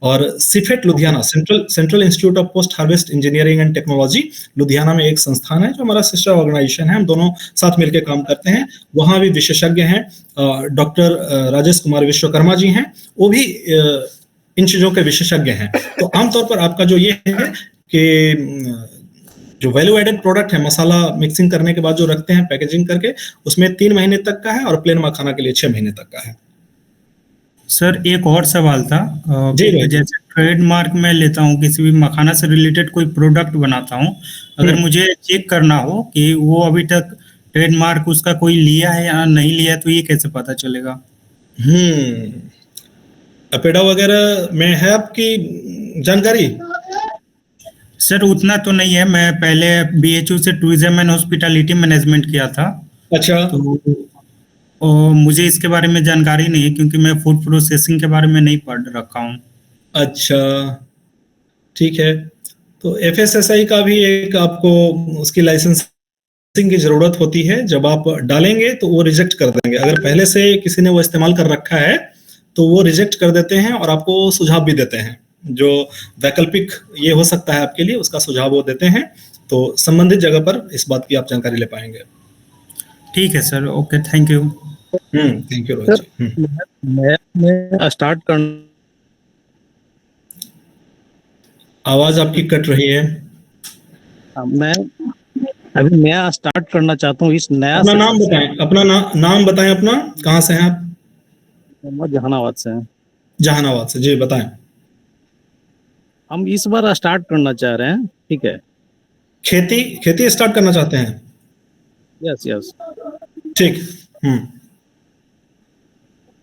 और CIPHET Ludhiana, central institute of post harvest engineering and technology Ludhiana में एक संस्थान है जो हमारा सिस्टर ऑर्गेनाइजेशन है, हम दोनों साथ मिलकर काम करते हैं। वहाँ भी विशेषज्ञ हैं, डॉक्टर राजेश कुमार विश्वकर्मा जी हैं, वो भी इन चीजों के विशेषज्ञ हैं। तो आमतौर पर आपका जो ये है कि जो वैल्यू एडेड प्रोडक्ट है, मसाला मिक्सिंग करने के बाद जो रखते हैं पैकेजिंग करके, उसमें 3 महीने तक का है, और प्लेन मखाना के लिए 6 महीने तक का है। सर एक और सवाल था, जैसे ट्रेडमार्क में लेता हूँ, किसी भी मखाना से रिलेटेड कोई प्रोडक्ट बनाता हूँ, अगर मुझे चेक करना हो कि वो अभी तक ट्रेडमार्क उसका कोई लिया है या नहीं लिया, तो ये कैसे पता चलेगा? अपेडा वगैरह में है आपकी जानकारी? सर उतना तो नहीं है, मैं पहले BHU से टूरिज्म एंड हॉस्पिटैलिटी मैनेजमेंट किया था। अच्छा। तो मुझे इसके बारे में जानकारी नहीं है, क्योंकि मैं फूड प्रोसेसिंग के बारे में नहीं पढ़ रखा हूँ। अच्छा, ठीक है। तो FSSAI का भी एक आपको उसकी लाइसेंसिंग की जरूरत होती है। जब आप डालेंगे तो वो रिजेक्ट कर देंगे। अगर पहले से किसी ने वो इस्तेमाल कर रखा है तो वो रिजेक्ट कर देते हैं, और आपको सुझाव भी देते हैं, जो वैकल्पिक ये हो सकता है आपके लिए, उसका सुझाव वो देते हैं। तो संबंधित जगह पर इस बात की आप जानकारी ले पाएंगे। ठीक है sir, okay, thank you. Thank you Rohit ji. मैं स्टार्ट कर आवाज आपकी कट रही है। मैं अभी नया स्टार्ट करना चाहता हूँ इस नया अपना नाम बताएं, अपना नाम बताएं अपना, कहाँ से हैं आप? मोहम्मद जहानाबाद से हैं। जहानाबाद से, जी बताएं। हम इस बार स्टार्ट करना चाह रहे हैं, ठीक है? खेती स्टार्ट करना चाहते हैं? Yes yes. ठीक।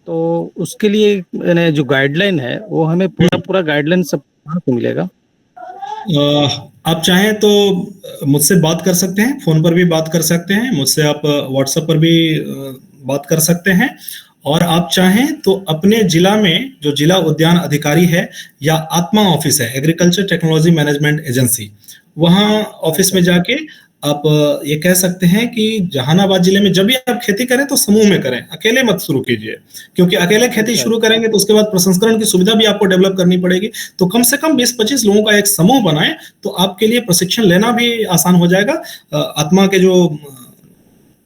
तो उसके लिए यानी जो गाइडलाइन है वो हमें पूरा गाइडलाइन सब कहाँ से मिलेगा? आप चाहें तो मुझसे बात कर सकते हैं, फोन पर भी बात कर सकते हैं, मुझसे आप व्हाट्सएप पर भी बात कर सकते हैं, और आप चाहें तो अपने जिला में जो जिला उद्यान अधिकारी है या आत्मा ऑफिस है, एग्रीकल्चर टेक्नोलॉजी मैनेजमेंट एजेंसी, वहाँ ऑफिस में जाके आप ये कह सकते हैं कि जहानाबाद जिले में जब भी आप खेती करें तो समूह में करें, अकेले मत शुरू कीजिए, क्योंकि अकेले खेती शुरू करेंगे तो उसके बाद प्रसंस्करण की सुविधा भी आपको डेवलप करनी पड़ेगी। तो कम से कम 20-25 लोगों का एक समूह बनाएं तो आपके लिए प्रशिक्षण लेना भी आसान हो जाएगा। आत्मा के जो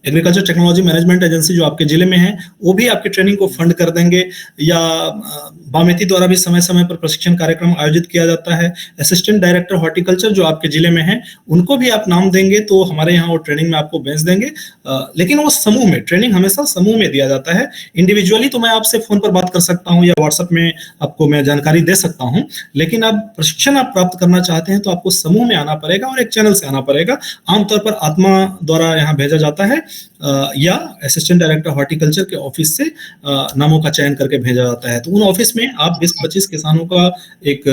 एग्रीकल्चर टेक्नोलॉजी मैनेजमेंट एजेंसी जो आपके जिले में है वो भी आपकी ट्रेनिंग को फंड कर देंगे, या बामेती द्वारा भी समय समय पर प्रशिक्षण कार्यक्रम आयोजित किया जाता है। असिस्टेंट डायरेक्टर हॉर्टिकल्चर जो आपके जिले में है उनको भी आप नाम देंगे तो हमारे यहाँ वो ट्रेनिंग में आपको भेज देंगे। लेकिन वो समूह में, ट्रेनिंग हमेशा समूह में दिया जाता है। इंडिविजुअली तो मैं आपसे फोन पर बात कर सकता हूँ या व्हाट्सएप में आपको मैं जानकारी दे सकता हूँ, लेकिन आप प्रशिक्षण आप प्राप्त करना चाहते हैं तो आपको समूह में आना पड़ेगा और एक चैनल से आना पड़ेगा। आमतौर पर आत्मा द्वारा यहाँ भेजा जाता है या असिस्टेंट डायरेक्टर हॉर्टिकल्चर के ऑफिस से नामों का चयन करके भेजा जाता है। तो उन ऑफिस में आप 20-25 किसानों का एक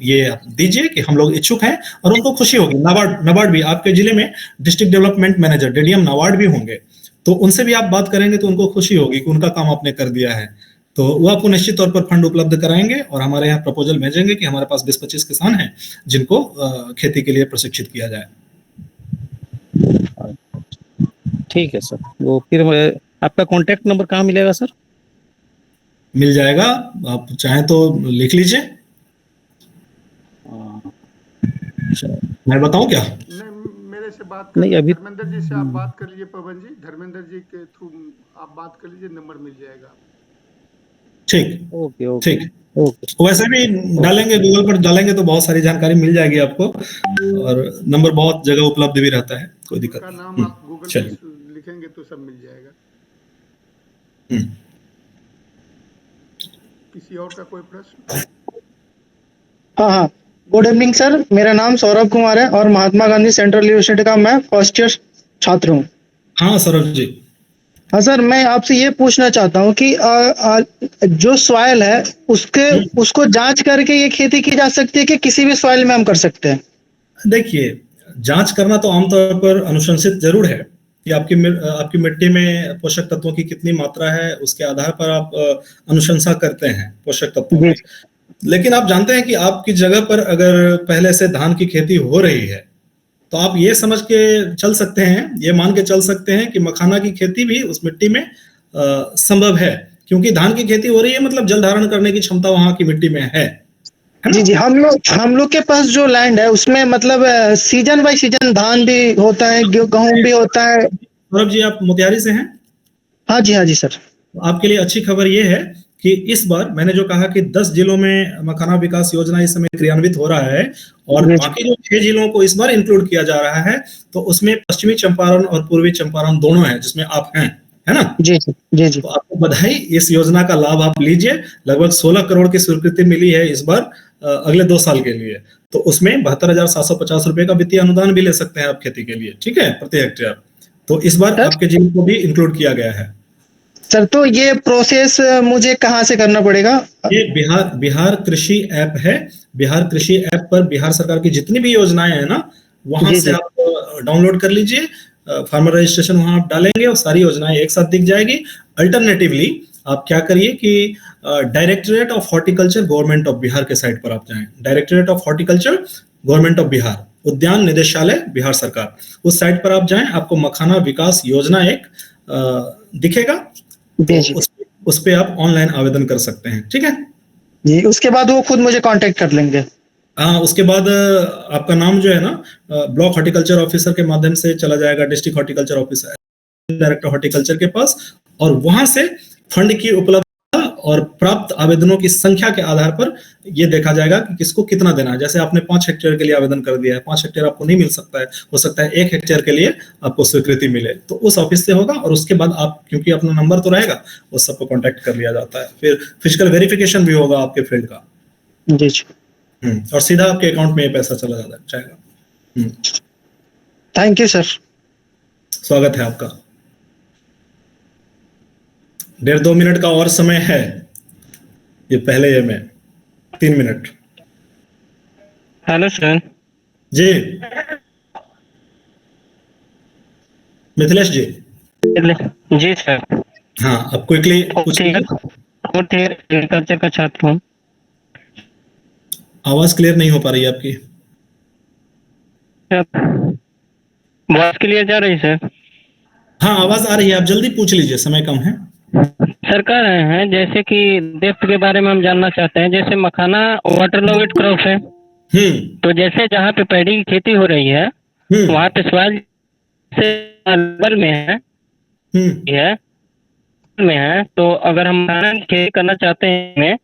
ये दीजिए कि हम लोग इच्छुक हैं, और उनको खुशी होगी। नाबार्ड भी आपके जिले में district development manager DDM NABARD भी होंगे, तो उनसे भी आप बात करेंगे तो उनको खुशी होगी कि उनका काम आपने कर दिया है। तो वो आपको निश्चित तौर पर फंड उपलब्ध कराएंगे और हमारे यहाँ प्रपोजल भेजेंगे कि हमारे पास 20-25 किसान हैं जिनको खेती के लिए प्रशिक्षित किया जाए। ठीक है सर। वो फिर आपका कॉन्टेक्ट नंबर कहाँ मिलेगा सर? मिल जाएगा, आप चाहें तो लिख लीजिए। मैं बताऊं क्या? नहीं, मेरे से बात नहीं, अभी धर्मेंद्र जी से आप बात कर लीजिए। पवन जी, धर्मेंद्र जी के थ्रू आप बात कर लीजिए, नंबर मिल जाएगा। ठीक, ओके ओके ठीक। ओके। वैसे भी डालेंगे, गूगल पर डालेंगे तो बहुत सारी जानकारी मिल जाएगी आपको, और नंबर बहुत जगह उपलब्ध भी रहता है, कोई दिक्कत उनका नहीं। नाम आप गूगल पे लिखेंगे तो सब मिल जाएगा। किसी और का कोई प्रश्न? हाँ हाँ, गुड इवनिंग सर, मेरा नाम सौरभ कुमार है और महात्मा गांधी सेंट्रल यूनिवर्सिटी का मैं फर्स्ट ईयर छात्र हूँ। हाँ सौरभ जी। हाँ सर, मैं आपसे ये पूछना चाहता हूँ कि जो सॉइल है उसको जांच करके ये खेती की जा सकती है कि किसी भी सॉइल में हम कर सकते हैं? देखिए, जांच करना तो आमतौर पर अनुशंसित जरूर है कि आपकी मिट्टी में पोषक तत्वों की कितनी मात्रा है, उसके आधार पर आप अनुशंसा करते हैं पोषक तत्वों की। लेकिन आप जानते हैं कि आपकी जगह पर अगर पहले से धान की खेती हो रही है तो आप ये समझ के चल सकते हैं, ये मान के चल सकते हैं कि मखाना की खेती भी उस मिट्टी में संभव है, क्योंकि धान की खेती हो रही है मतलब जल धारण करने की क्षमता वहां की मिट्टी में है। जी जी, हम लोग के पास जो लैंड है उसमें मतलब सीजन बाय सीजन धान भी होता है, गेहूं भी होता है। सौरभ जी, आप मोतिहारी से हैं? हाँ जी सर। आपके लिए अच्छी खबर ये है कि इस बार मैंने जो कहा कि 10 जिलों में मखाना विकास योजना इस समय क्रियान्वित हो रहा है, और बाकी जो 6 जिलों को इस बार इंक्लूड किया जा रहा है, तो उसमें पश्चिमी चंपारण और पूर्वी चंपारण दोनों है, जिसमें आप हैं, है ना? जी जी। तो आपको बधाई, इस योजना का लाभ आप लीजिए। लगभग 16 करोड़ की स्वीकृति मिली है इस बार अगले 2 साल के लिए। तो उसमें 72,750 रुपए का वित्तीय अनुदान भी ले सकते हैं आप खेती के लिए, ठीक है, प्रति हेक्टेयर। तो इस बार आपके जिले को भी इंक्लूड किया गया है। सर, तो ये प्रोसेस मुझे कहाँ से करना पड़ेगा? ये बिहार कृषि ऐप है। बिहार कृषि ऐप पर बिहार सरकार की जितनी भी योजनाएं हैं ना, वहां से आप डाउनलोड कर लीजिए। फार्मर रजिस्ट्रेशन वहां आप डालेंगे और सारी योजनाएं एक साथ दिख जाएगी। अल्टरनेटिवली आप क्या करिए कि directorate of horticulture government of Bihar के साइट पर आप जाएं। Directorate of horticulture government of Bihar, उद्यान निदेशालय बिहार सरकार, उस साइट पर आप जाएं, आपको मखाना विकास योजना एक दिखेगा। तो उस पे आप ऑनलाइन आवेदन कर सकते हैं, ठीक है जी। उसके बाद वो खुद मुझे कांटेक्ट कर लेंगे? हाँ, उसके बाद आपका नाम जो है ना ब्लॉक हॉर्टिकल्चर ऑफिसर के माध्यम से चला जाएगा district horticulture officer, director horticulture के पास, और वहां से फंड की उपलब्धता और प्राप्त आवेदनों की संख्या के आधार पर ये देखा जाएगा कि किसको कितना देना है। जैसे आपने 5 हेक्टेयर के लिए आवेदन कर दिया है, 5 हेक्टेयर आपको नहीं मिल सकता है, हो सकता है 1 हेक्टेयर के लिए आपको स्वीकृति मिले, तो उस ऑफिस से होगा। और उसके बाद आप, क्योंकि अपना नंबर तो रहेगा, उस सबको कॉन्टेक्ट कर लिया जाता है। फिर फिजिकल वेरिफिकेशन भी होगा आपके फील्ड का। जी जी, और सीधा आपके अकाउंट में ये पैसा चला जाएगा। Thank you sir. स्वागत है आपका। 1.5-2 मिनट का और समय है, ये पहले ये में 3 मिनट। Hello sir. जी मिथिलेश जी। जी सर। हाँ, अब क्विकली पूछ लीजिए। फोर्थ ईयर एग्रीकल्चर का छात्र हूँ। आवाज क्लियर नहीं हो पा रही है आपकी। वॉइस क्लियर जा रही सर? हाँ, आवाज आ रही है, आप जल्दी पूछ लीजिए, समय कम है। सर कह रहे हैं जैसे कि डेप्थ के बारे में हम जानना चाहते हैं। जैसे मखाना वाटर लोवेड क्रॉप है, तो जैसे जहाँ पे पैडी की खेती हो रही है वहाँ पे सॉइल से लेवल में है, तो अगर हम मखाना की खेती करना चाहते हैं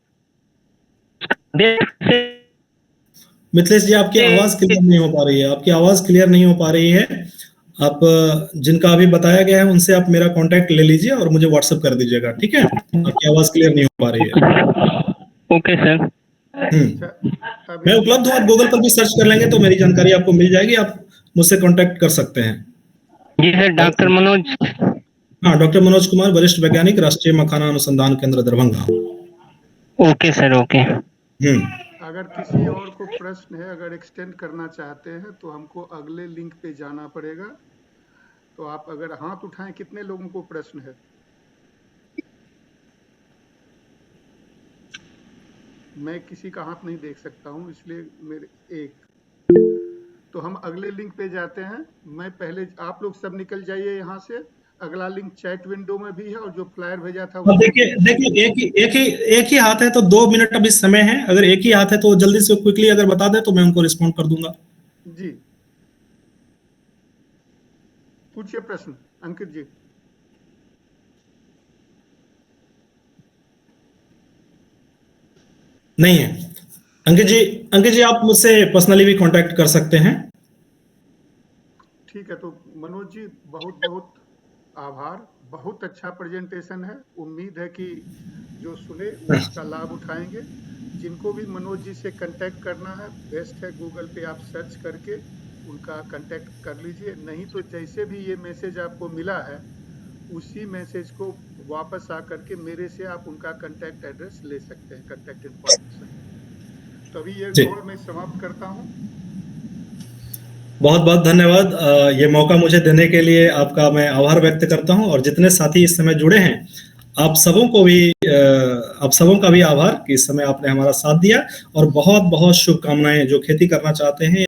मिथिलेश जी, आपकी आवाज क्लियर नहीं हो पा रही है, आपकी आवाज क्लियर नहीं हो पा रही है। आप जिनका अभी बताया गया है उनसे आप मेरा कांटेक्ट ले लीजिए और मुझे व्हाट्सएप कर दीजिएगा, ठीक है? आपकी आवाज क्लियर नहीं हो पा रही है। Okay sir. मैं उपलब्ध हूँ, आप गूगल पर भी सर्च कर लेंगे तो मेरी जानकारी आपको मिल जाएगी, आप मुझसे कांटेक्ट कर सकते हैं। जी सर। डॉक्टर मनोज। हाँ, डॉक्टर मनोज कुमार, वरिष्ठ वैज्ञानिक, राष्ट्रीय मखाना अनुसंधान केंद्र, दरभंगा। Okay sir, okay. अगर किसी और को प्रश्न है, अगर एक्सटेंड करना चाहते हैं तो हमको अगले लिंक पे जाना पड़ेगा। तो आप अगर हाथ उठाएं, कितने लोगों को प्रश्न है? मैं किसी का हाथ नहीं देख सकता हूं, इसलिए मेरे एक। तो हम अगले लिंक पे जाते हैं। मैं पहले, आप लोग सब निकल जाइए यहाँ से। अगला लिंक चैट विंडो में भी है और जो फ्लायर भेजा था वो देखिए एक ही हाथ है, तो 2 मिनट अभी समय है। अगर एक ही हाथ है तो जल्दी से क्विकली अगर बता दे तो मैं उनको रिस्पॉन्ड कर दूंगा। जी, पूछिए प्रश्न अंकित जी। नहीं है अंकित जी आप मुझसे पर्सनली भी कांटेक्ट कर सकते हैं। ठीक है, तो मनोज जी बहुत बहुत आभार। बहुत अच्छा प्रेजेंटेशन है। उम्मीद है कि जो सुने वो इसका लाभ उठाएंगे। जिनको भी मनोज जी से कांटेक्ट करना है, बेस्ट है गूगल पे आप सर्च करके उनका कांटेक्ट कर लीजिए। नहीं तो जैसे भी ये मैसेज आपको मिला है उसी मैसेज को वापस आकर के मेरे से आप उनका कांटेक्ट एड्रेस ले सकते हैं, कांटेक्ट इन्फॉर्मेशन। तो अभी ये कॉल मैं समाप्त करता हूँ। बहुत बहुत धन्यवाद। ये मौका मुझे देने के लिए आपका मैं आभार व्यक्त करता हूं। और जितने साथी इस समय जुड़े हैं, आप सबों का भी आभार कि इस समय आपने हमारा साथ दिया। और बहुत बहुत शुभकामनाएं जो खेती करना चाहते हैं